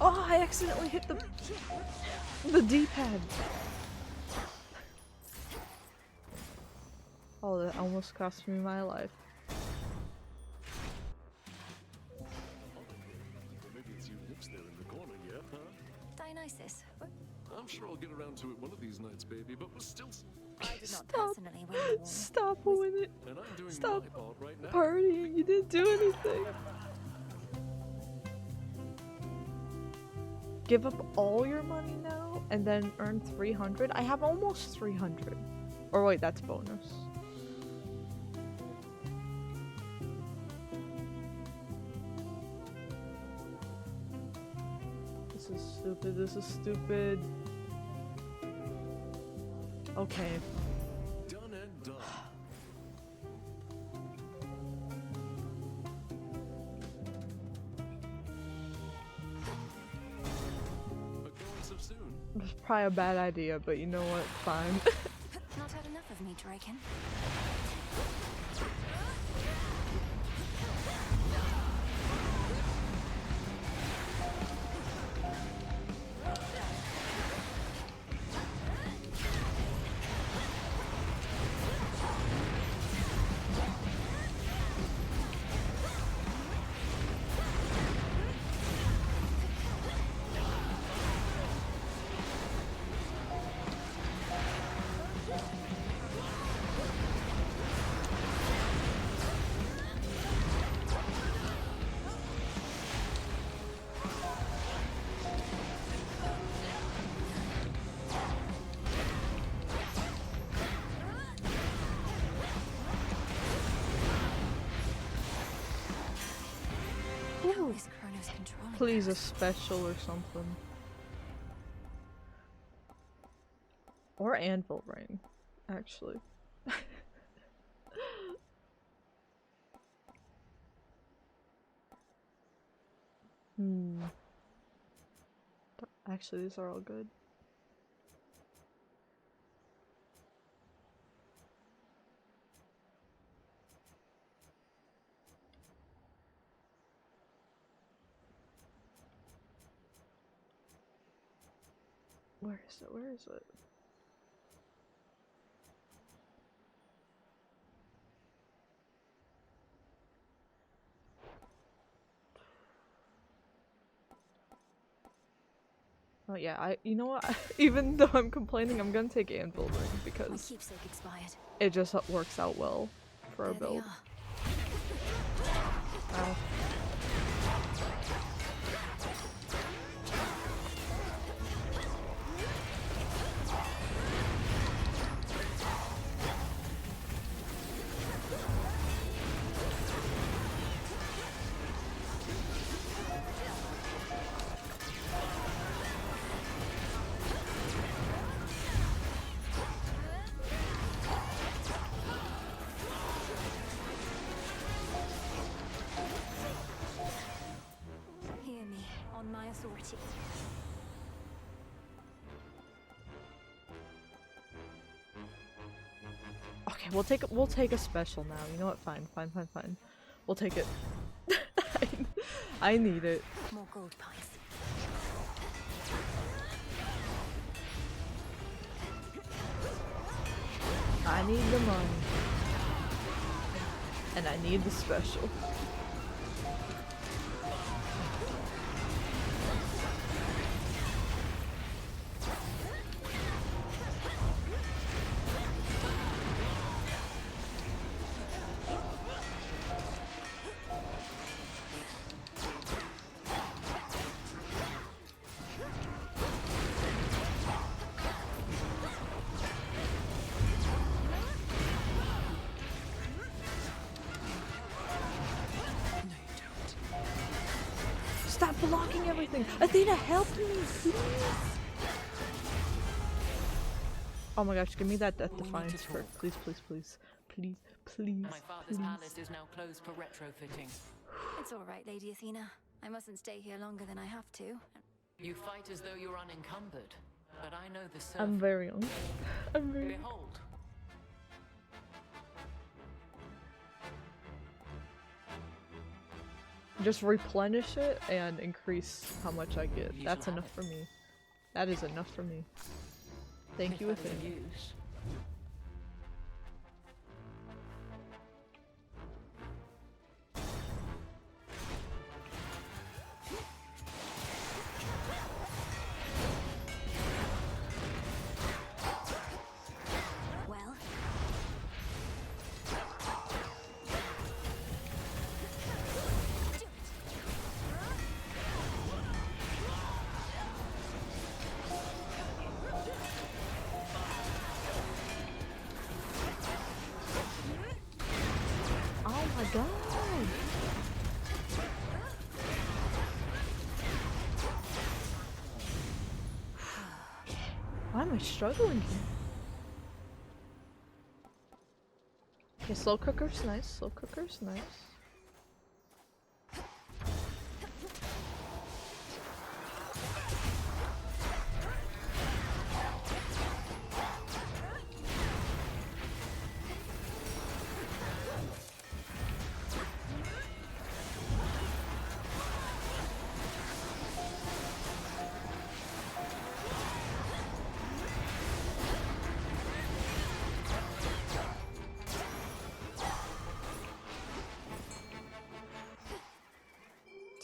Speaker 1: Oh, I accidentally hit the D-pad. Oh, that almost cost me my life.
Speaker 19: Maybe it's you nips there in the corner, yeah, huh?
Speaker 4: Dionysus.
Speaker 19: I'm sure I'll get around to it one of these nights, baby, but we're still...
Speaker 4: I did not personally win the war.
Speaker 1: Stop with it.
Speaker 19: And I'm doing
Speaker 1: Stop
Speaker 19: my part right now.
Speaker 1: partying. You didn't do anything. Give up all your money now and then earn 300? I have almost 300. Or wait, that's bonus. This is stupid. This is stupid. Okay.
Speaker 19: Done and done.
Speaker 1: It's probably a bad idea, but you know what? Fine.
Speaker 4: Not had enough of me, Draken.
Speaker 1: Please, a special or something. Or anvil ring, actually. Actually, these are all good. Where is it? Where is it? Oh yeah, you know what? Even though I'm complaining, I'm gonna take anvil ring because it just works out well for our build. Ow.
Speaker 4: Authority.
Speaker 1: Okay, we'll take a special now. You know what? Fine. We'll take it. I need it.
Speaker 4: More gold pies.
Speaker 1: I need the money. And I need the special. Stop blocking everything! Athena, help me, please! Oh my gosh, give me that Death Defiance perk. Please.
Speaker 21: My father's palace is now closed for retrofitting.
Speaker 4: It's alright, Lady Athena. I mustn't stay here longer than I have to.
Speaker 21: You fight as though you're unencumbered, but I know the surface.
Speaker 1: I'm very young.
Speaker 21: Behold.
Speaker 1: Just replenish it and increase how much I get. That's enough for me. That is enough for me. Thank you, Athena. Why am I struggling here? Okay, slow cooker's nice. Slow cooker's nice.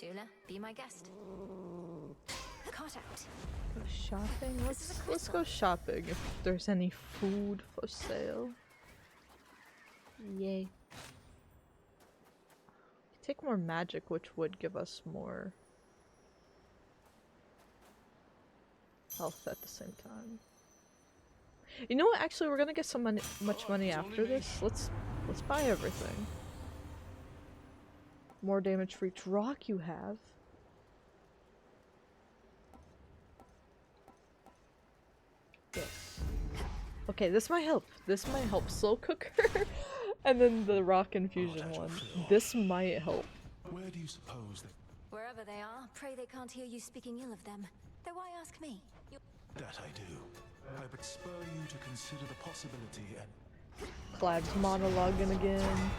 Speaker 4: Shula, be my guest. Cart out.
Speaker 1: Go shopping? Let's go shopping if there's any food for sale. Yay. Take more magic, which would give us more health at the same time. You know what? Actually, we're gonna get some money, much money after this. Let's buy everything. More damage for each rock you have. Yes. Okay, this might help. This might help. Slow cooker, and then the rock infusion one. This might help.
Speaker 12: Where do you suppose that?
Speaker 4: Wherever they are, pray they can't hear you speaking ill of them. Though why ask me?
Speaker 12: That I do. I would spur you to consider the possibility and...
Speaker 1: Clad's monologuing again.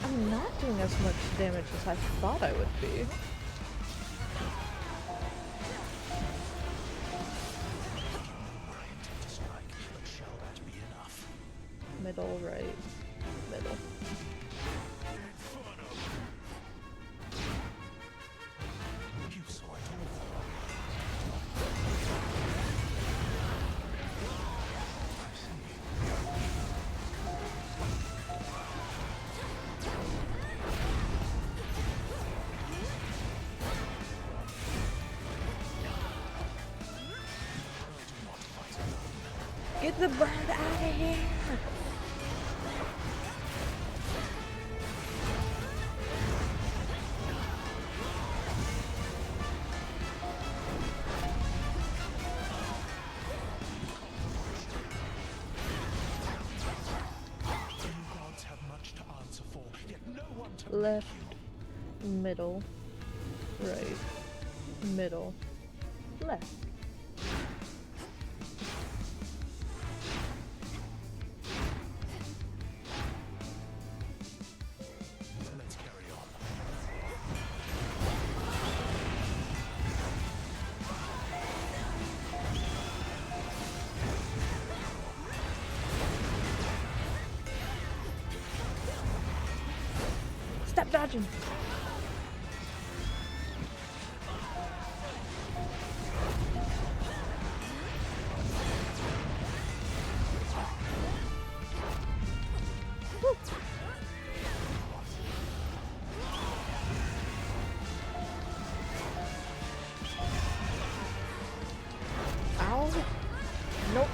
Speaker 1: I'm not doing as much damage as I thought I would be. Middle, right, middle. Get the bird out of here!
Speaker 12: Gods have much to answer for, yet no one to
Speaker 1: Left, middle, right, middle, left.
Speaker 12: Let's carry on.
Speaker 1: Stop dodging! Ow! Nope.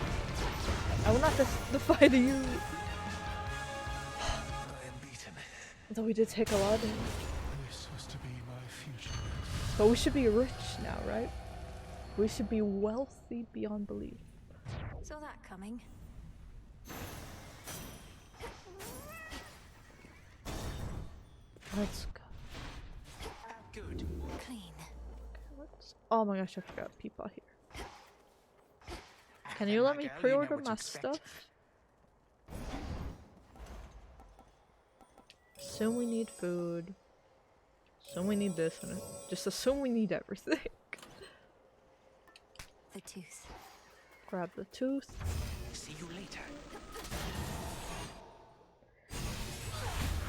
Speaker 1: I will not defy to you. Though we did take a lot of damage.
Speaker 12: This was to be my future.
Speaker 1: But we should be rich now, right? We should be wealthy beyond belief.
Speaker 4: Saw that coming.
Speaker 1: Let's go.
Speaker 5: Good.
Speaker 4: Clean.
Speaker 1: Oh my gosh, I forgot people here. Can you let me pre-order my stuff? Assume we need food. Assume we need this, and just assume we need everything.
Speaker 4: The tooth.
Speaker 1: Grab the tooth.
Speaker 5: See you later.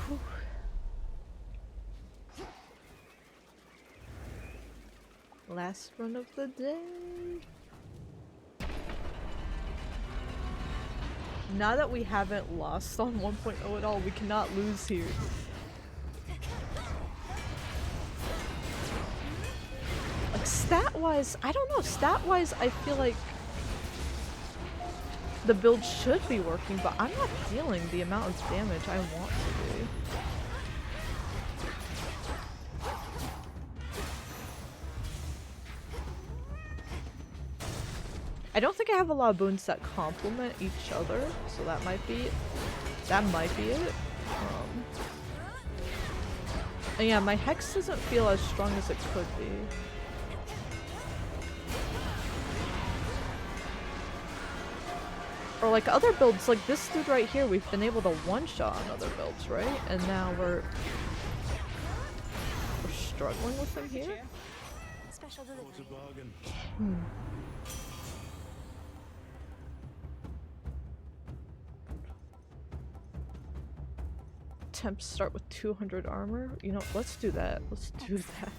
Speaker 1: Whew. Last run of the day. Now that we haven't lost on 1.0 at all, we cannot lose here. Like, stat-wise, I don't know, stat-wise I feel like the build should be working, but I'm not feeling the amount of damage I want to do. I don't think I have a lot of boons that complement each other, so that might be it. And yeah, my hex doesn't feel as strong as it could be. For like other builds, like this dude right here, we've been able to one-shot on other builds, right? And now we're struggling with him here?
Speaker 4: Special delivery.
Speaker 1: Temps start with 200 armor? You know, let's do that. Let's do that.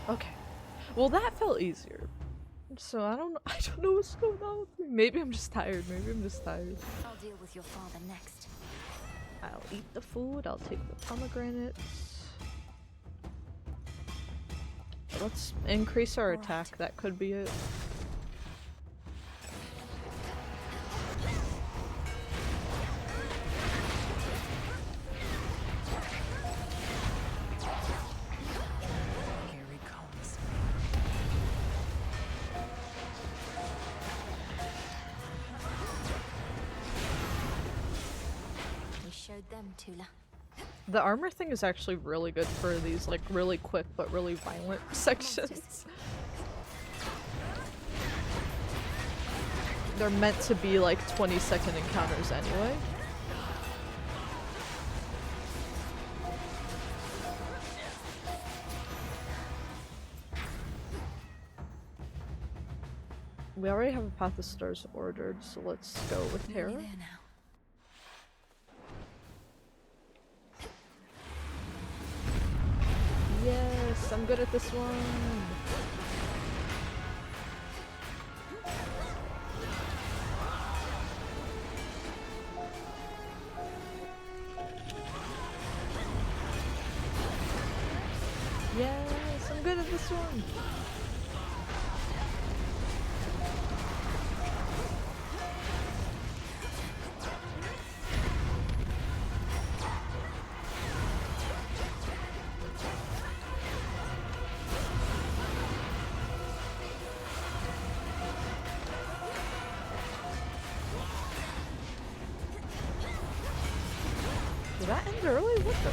Speaker 1: Okay. Well, that felt easier. So I don't know what's going on with me. Maybe I'm just tired. Maybe I'm just tired.
Speaker 4: I'll deal with your father next.
Speaker 1: I'll eat the food. I'll take the pomegranates. Let's increase our attack. That could be it.
Speaker 4: Them, Tula.
Speaker 1: The armor thing is actually really good for these like really quick but really violent sections. They're meant to be like 20-second encounters anyway. We already have a Path of Stars ordered, so let's go with Terror. Yes, I'm good at this one. Yes, I'm good at this one. Did that end early? What the?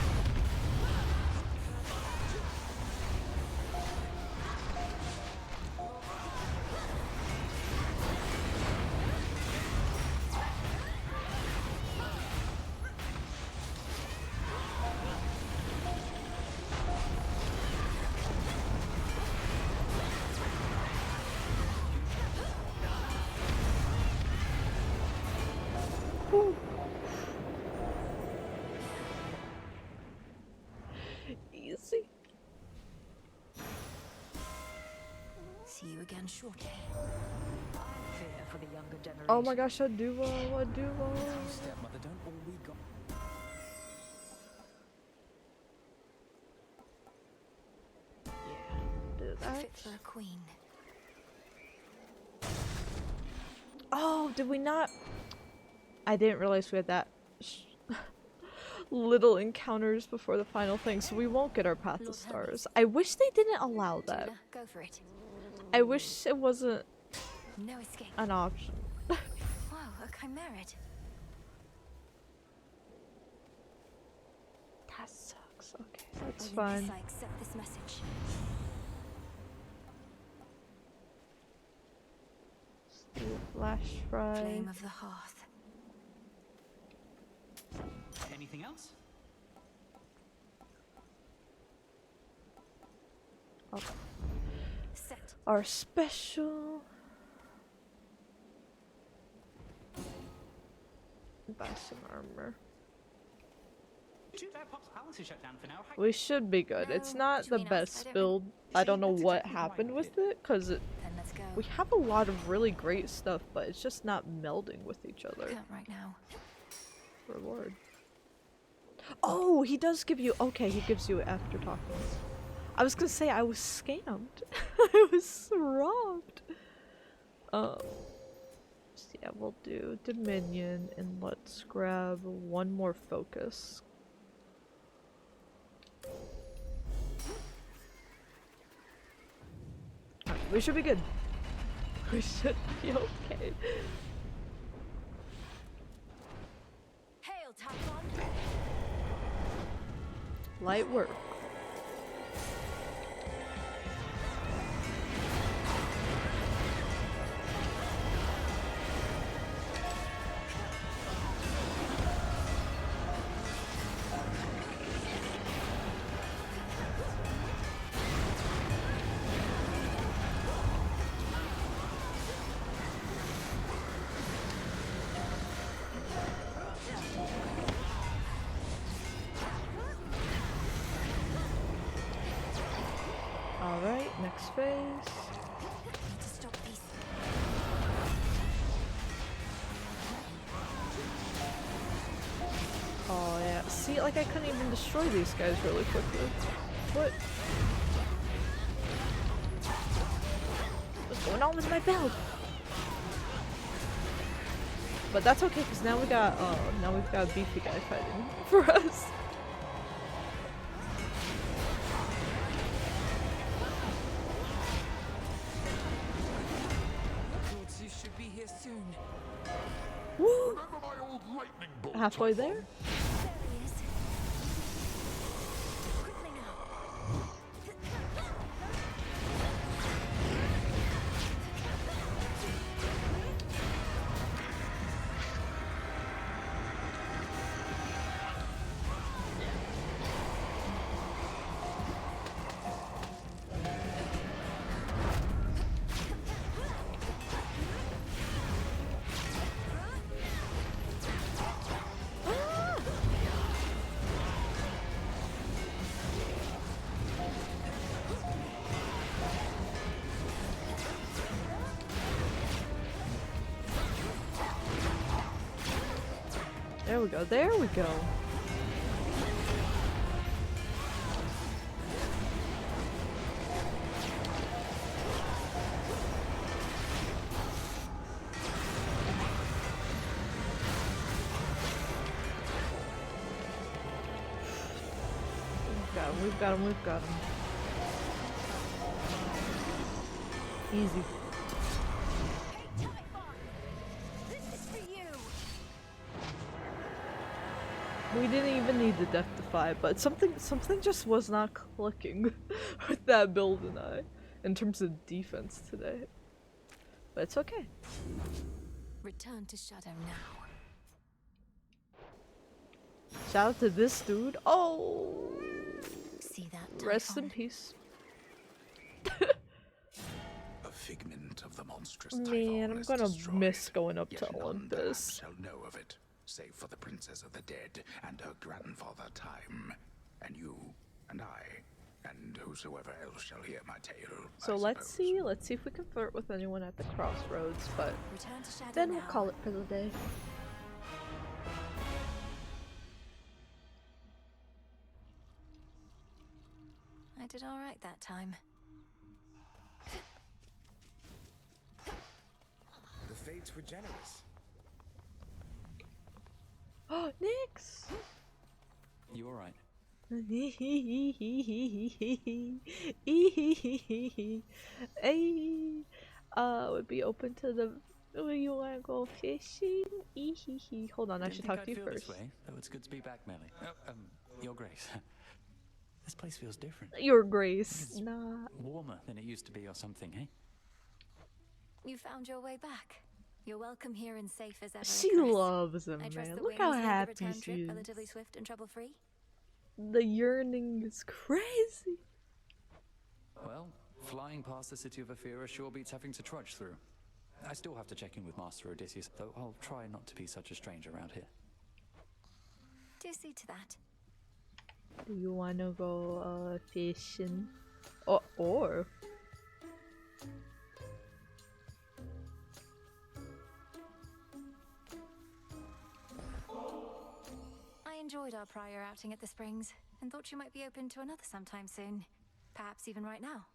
Speaker 1: Whew. Easy.
Speaker 4: See you again shortly.
Speaker 6: Fear for the younger generation.
Speaker 1: Oh my gosh, a duo, a duo.
Speaker 12: Stepmother, don't all we got.
Speaker 1: Yeah, do that.
Speaker 4: Fit for a queen.
Speaker 1: Oh, did we not? I didn't realize we had that little encounters before the final thing, so we won't get our Path of Stars. I wish they didn't allow that.
Speaker 4: Tula, go for it.
Speaker 1: I wish it wasn't
Speaker 4: No escape.
Speaker 1: an option.
Speaker 4: Wow, a chimerid.
Speaker 1: That sucks. Okay, that's
Speaker 4: Olympus,
Speaker 1: fine.
Speaker 4: I accept this message.
Speaker 1: Flash fry.
Speaker 4: Flame of the hearth.
Speaker 2: Anything else?
Speaker 1: Oh.
Speaker 4: Set.
Speaker 1: Our special. Buy some armor.
Speaker 2: Too bad Pop's palace is shut down for now.
Speaker 1: We should be good. It's not the best build. I don't know what happened with it, because we have a lot of really great stuff, but it's just not melding with each other.
Speaker 4: Can't right now.
Speaker 1: Reward. Oh, he does give you. Okay, he gives you it after talking. I was gonna say I was scammed. I was robbed. So yeah, we'll do Dominion and let's grab one more focus. We should be good. We should be okay.
Speaker 4: Hail, Typhon!
Speaker 1: Light work. Alright, next phase. Oh yeah, see, like I couldn't even destroy these guys really quickly. What? What's going on with my build? But that's okay, because now we've got a beefy guy fighting for us. Woo! Halfway there? There we go, there we go. We've got him. Easy. We didn't even need the death defy, but something just was not clicking with that build and in terms of defense today. But it's okay.
Speaker 4: Return to Shadow now.
Speaker 1: Shout out to this dude. Oh,
Speaker 4: see that?
Speaker 1: Rest in peace.
Speaker 17: A figment of the monstrous
Speaker 1: Man, I'm gonna miss going up to Olympus.
Speaker 9: Shall know of it, save for the Princess of the Dead and her grandfather Time, and you, and I, and whosoever else shall hear my tale.
Speaker 1: So let's see if we can flirt with anyone at the crossroads, but then we'll call it for the day.
Speaker 4: I did all right that time.
Speaker 17: The fates were generous.
Speaker 1: Oh, Nyx!
Speaker 2: You alright?
Speaker 1: Hey, would be open to the. You wanna go fishing? Hold on, I should talk to you first.
Speaker 2: This way, though it's good to be back, Melly. Your Grace. This place feels different.
Speaker 1: Your Grace.
Speaker 2: It's
Speaker 1: nah.
Speaker 2: warmer than it used to be, or something, eh?
Speaker 4: You found your way back. You're welcome here and safe as ever.
Speaker 1: She loves him, man. Look how happy she is.
Speaker 4: Relatively swift and trouble-free.
Speaker 1: The yearning is crazy.
Speaker 2: Well, flying past the city of Aphira sure beats having to trudge through. I still have to check in with Master Odysseus, though I'll try not to be such a stranger around here.
Speaker 4: Do see to that.
Speaker 1: Do you wanna go fishing? Or
Speaker 4: I enjoyed our prior outing at the Springs and thought you might be open to another sometime soon. Perhaps even right now.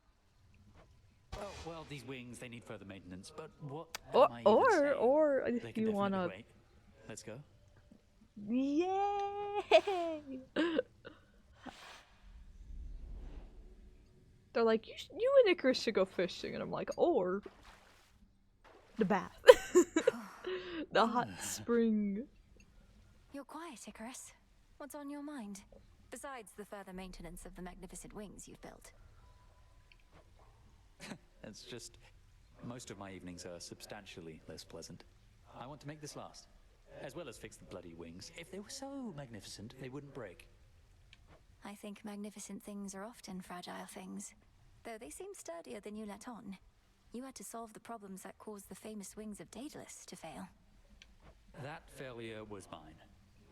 Speaker 2: Oh, well, these wings, they need further maintenance, but what
Speaker 1: or
Speaker 2: am I even saying?
Speaker 1: or
Speaker 2: They
Speaker 1: if
Speaker 2: can
Speaker 1: you
Speaker 2: definitely
Speaker 1: wanna,
Speaker 2: wait. Let's go.
Speaker 1: yay! They're like, you and Icarus should go fishing, and I'm like, or the bath, the hot spring.
Speaker 4: You're quiet, Icarus. What's on your mind? Besides the further maintenance of the magnificent wings you've built.
Speaker 2: It's just, most of my evenings are substantially less pleasant. I want to make this last, as well as fix the bloody wings. If they were so magnificent, they wouldn't break.
Speaker 4: I think magnificent things are often fragile things, though they seem sturdier than you let on. You had to solve the problems that caused the famous wings of Daedalus to fail.
Speaker 2: That failure was mine.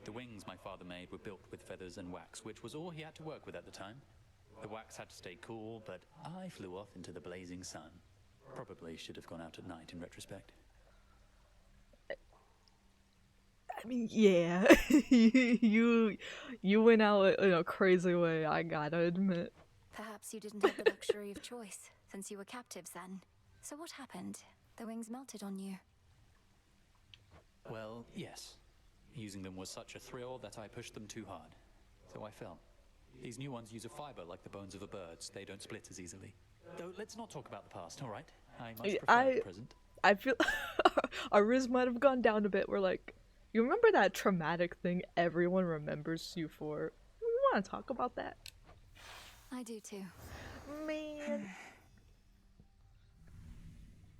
Speaker 2: The wings my father made were built with feathers and wax, which was all he had to work with at the time. The wax had to stay cool, but I flew off into the blazing sun. Probably should have gone out at night in retrospect.
Speaker 1: I mean, yeah, you went out in a crazy way, I gotta admit.
Speaker 4: Perhaps you didn't have the luxury of choice, since you were captives then. So what happened? The wings melted on you.
Speaker 2: Well, yes. Using them was such a thrill that I pushed them too hard. So I fell. These new ones use a fiber like the bones of a bird. They don't split as easily. Though, let's not talk about the past, alright? I much prefer the present.
Speaker 1: I feel our riz might have gone down a bit. We're like, you remember that traumatic thing everyone remembers you for? We want to talk about that.
Speaker 4: I do too.
Speaker 1: Man.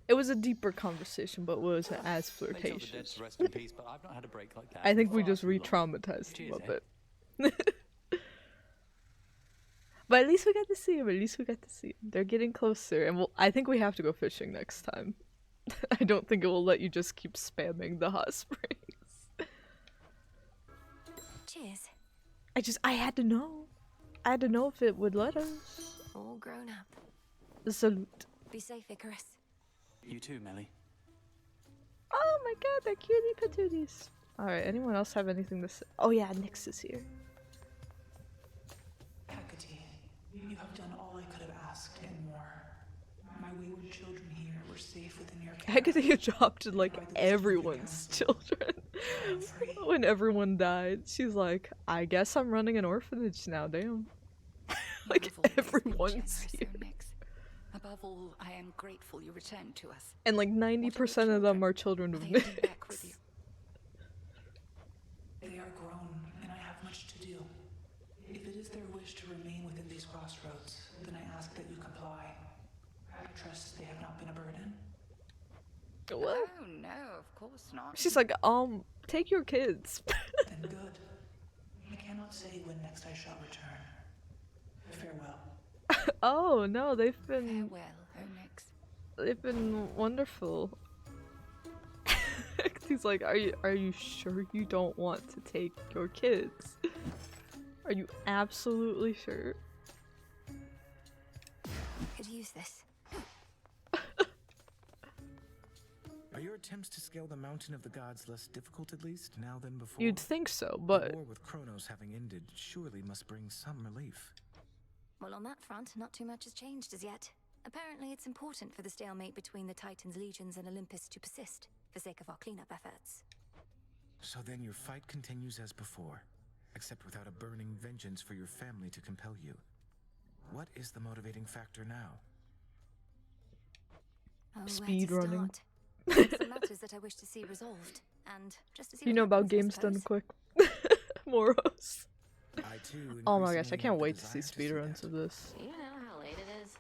Speaker 1: It was a deeper conversation, but wasn't as flirtatious.
Speaker 2: Rest in peace, but I've not had a break like that.
Speaker 1: I think we just re-traumatized him a bit. But at least we got to see him. At least we got to see him. They're getting closer, and I think we have to go fishing next time. I don't think it will let you just keep spamming the hot springs.
Speaker 4: Cheers.
Speaker 1: I had to know. I had to know if it would let us.
Speaker 4: All grown up.
Speaker 1: Salute.
Speaker 4: Be safe, Icarus.
Speaker 2: You too, Melly.
Speaker 1: Oh my god, they're cutie patooties. Alright, anyone else have anything to say? Oh yeah, Nyx is here.
Speaker 7: Hecate, you have done all I could have asked and more. My wayward children here were safe within your care.
Speaker 1: Hecate adopted like everyone's children. When everyone died, she's like, I guess I'm running an orphanage now, damn. Like everyone's here.
Speaker 5: Above all, I am grateful you returned to us.
Speaker 1: And like 90% of them are children of Nyx.
Speaker 7: They are grown, and I have much to do. If it is their wish to remain within these crossroads, then I ask that you comply. I trust they have not been a burden.
Speaker 1: What?
Speaker 5: Oh no, of course not.
Speaker 1: She's like, take your kids.
Speaker 7: Then good. I cannot say when next I shall return. Farewell.
Speaker 1: Oh no, they've been
Speaker 5: Onyx.
Speaker 1: They've been wonderful. He's like, are you sure you don't want to take your kids? Are you absolutely sure?
Speaker 4: Could use this.
Speaker 17: Are your attempts to scale the mountain of the gods less difficult at least now than before?
Speaker 1: You'd think so, but
Speaker 17: the war with Kronos having ended surely must bring some relief.
Speaker 4: Well, on that front, not too much has changed as yet. Apparently, it's important for the stalemate between the Titans' legions and Olympus to persist, for sake of our cleanup efforts.
Speaker 17: So then your fight continues as before, except without a burning vengeance for your family to compel you. What is the motivating factor now?
Speaker 4: Oh,
Speaker 1: speed running.
Speaker 4: Some matters that I wish to see resolved, and just to see
Speaker 1: you know about games done quick. Moros. Oh my gosh, I can't wait to see speedruns of this.
Speaker 21: You know how late it is?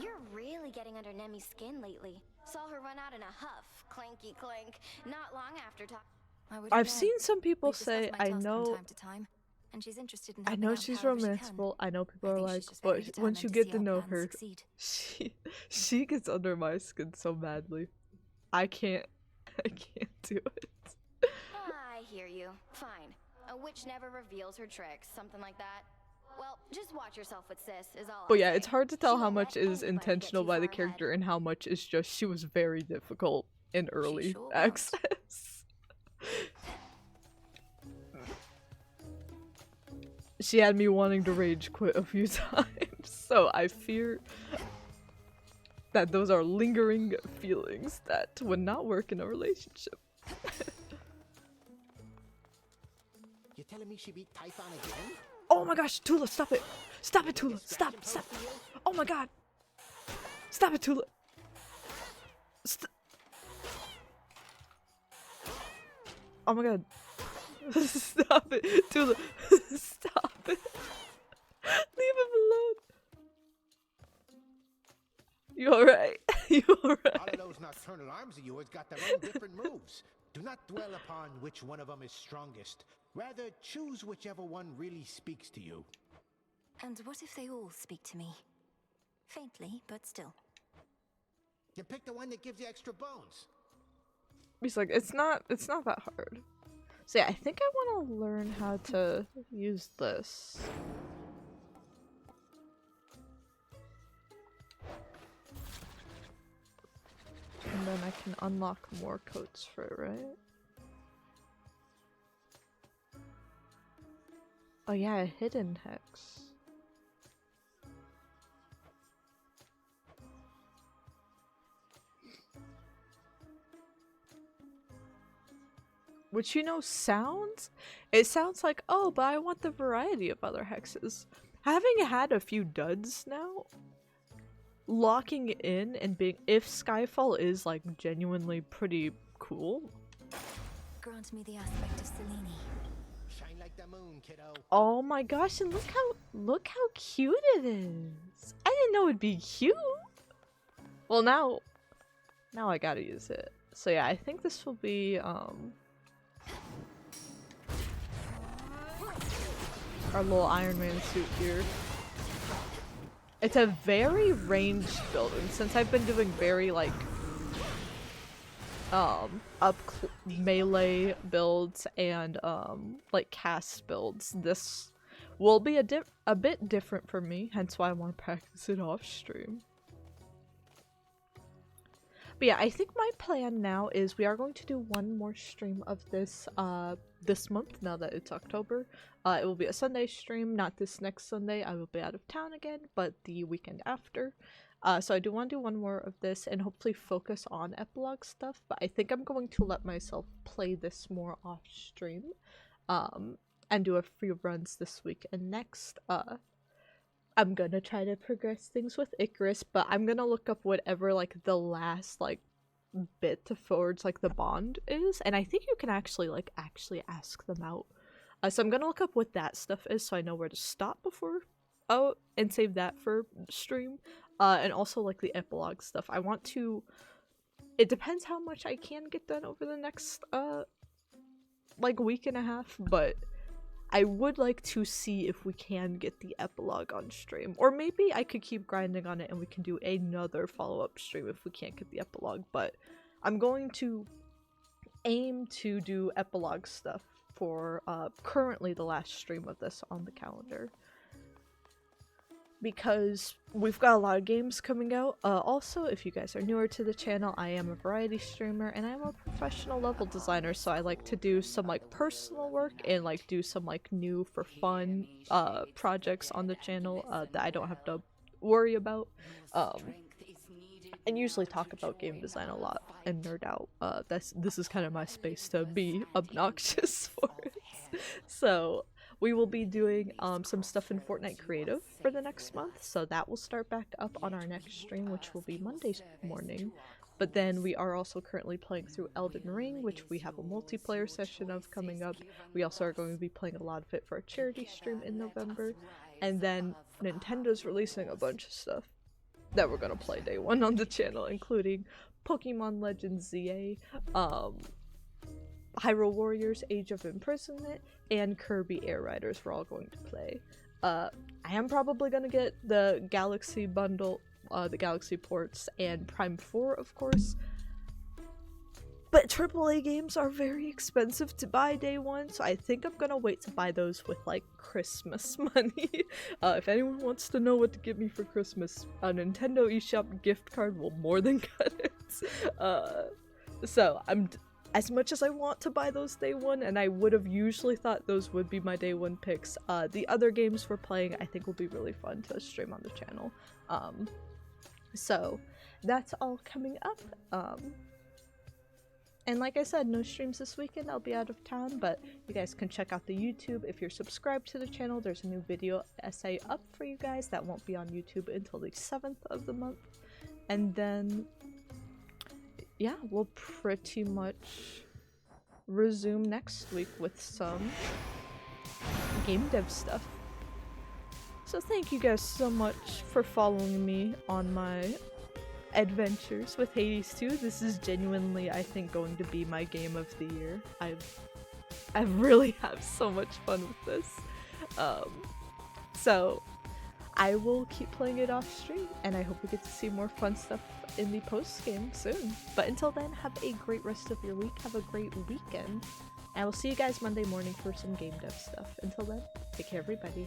Speaker 3: You're really getting under Nemi's skin lately. Saw her run out in a huff, clanky clank, not long after
Speaker 1: I've seen some people say, I know
Speaker 4: and she's interested in
Speaker 1: I know she's romanceable. I know people are like, but once you get to know her, she gets under my skin so badly. I can't do it.
Speaker 3: hear you. Fine. A witch never reveals her tricks, something like that. Well, just watch yourself with sis, is all
Speaker 1: But
Speaker 3: I'll
Speaker 1: yeah,
Speaker 3: say.
Speaker 1: it's hard to tell
Speaker 3: She
Speaker 1: how
Speaker 3: won't
Speaker 1: much
Speaker 3: let
Speaker 1: is
Speaker 3: anybody get
Speaker 1: intentional
Speaker 3: too
Speaker 1: by the
Speaker 3: far
Speaker 1: character
Speaker 3: ahead.
Speaker 1: and how much is just she was very difficult in early
Speaker 4: sure was.
Speaker 1: access. She had me wanting to rage quit a few times, so I fear that those are lingering feelings that would not work in a relationship.
Speaker 11: You're telling me she beat Typhon again?
Speaker 1: Oh my gosh, Tula, stop it! Stop it, Tula! Stop! Stop! Oh my god! Stop it, Tula! Oh my god. Stop it, Tula! Stop it! Leave him alone! You alright? You alright?
Speaker 11: All of those nocturnal arms of yours got their own different moves. Do not dwell upon which one of them is strongest. Rather, choose whichever one really speaks to you.
Speaker 4: And what if they all speak to me? Faintly, but still.
Speaker 11: You pick the one that gives you extra bones.
Speaker 1: He's like, it's not that hard. So yeah, I think I want to learn how to use this. And then I can unlock more coats for it, right? Oh yeah, a hidden hex. Which, you know, sounds? It sounds like, oh, but I want the variety of other hexes. Having had a few duds now, locking in and being, if Skyfall is like genuinely pretty cool.
Speaker 4: Grant me the aspect of Selene.
Speaker 11: Shine like the moon, kiddo.
Speaker 1: Oh my gosh, and look how cute it is. I didn't know it'd be cute. Well, now I gotta use it. So yeah, I think this will be our little Iron Man suit here. It's a very ranged build, and since I've been doing very like melee builds and like cast builds, this will be a bit different for me, hence why I want to practice it off stream. But yeah, I think my plan now is we are going to do one more stream of this this month, now that it's October. It will be a Sunday stream, not this next Sunday. I will be out of town again, but the weekend after. So I do want to do one more of this and hopefully focus on epilogue stuff, but I think I'm going to let myself play this more off stream and do a few runs this week and next. I'm gonna try to progress things with Icarus, but I'm gonna look up whatever like the last like bit to forge like the bond is, and I think you can actually ask them out. So I'm gonna look up what that stuff is so I know where to stop before and save that for stream. And also like the epilogue stuff. I want to, it depends how much I can get done over the next like week and a half, but I would like to see if we can get the epilogue on stream. Or maybe I could keep grinding on it and we can do another follow-up stream if we can't get the epilogue. But I'm going to aim to do epilogue stuff for currently the last stream of this on the calendar. Because we've got a lot of games coming out. Also, if you guys are newer to the channel, I am a variety streamer and I'm a professional level designer, so I like to do some like personal work and like do some like new for fun projects on the channel that I don't have to worry about. And usually talk about game design a lot and nerd out. This is kind of my space to be obnoxious for it. So we will be doing some stuff in Fortnite Creative for the next month, so that will start back up on our next stream, which will be Monday morning. But then we are also currently playing through Elden Ring, which we have a multiplayer session of coming up. We also are going to be playing a lot of it for a charity stream in November. And then Nintendo's releasing a bunch of stuff that we're going to play day one on the channel, including Pokemon Legends ZA, Hyrule Warriors Age of Imprisonment, and Kirby Air Riders we're all going to play. I am probably going to get the Galaxy bundle, the Galaxy ports, and Prime 4, of course. But AAA games are very expensive to buy day one, so I think I'm gonna wait to buy those with like Christmas money. If anyone wants to know what to get me for Christmas, a Nintendo eShop gift card will more than cut it. So as much as I want to buy those day one, and I would have usually thought those would be my day one picks, the other games we're playing I think will be really fun to stream on the channel. So that's all coming up. And like I said, no streams this weekend, I'll be out of town, but you guys can check out the YouTube. If you're subscribed to the channel, there's a new video essay up for you guys that won't be on YouTube until the 7th of the month. And then, yeah, we'll pretty much resume next week with some game dev stuff. So thank you guys so much for following me on my adventures with Hades 2. This is genuinely, I think, going to be my game of the year. I really have so much fun with this. So I will keep playing it off stream, and I hope we get to see more fun stuff in the post game soon. But until then, have a great rest of your week. Have a great weekend. And I will see you guys Monday morning for some game dev stuff. Until then, take care, everybody.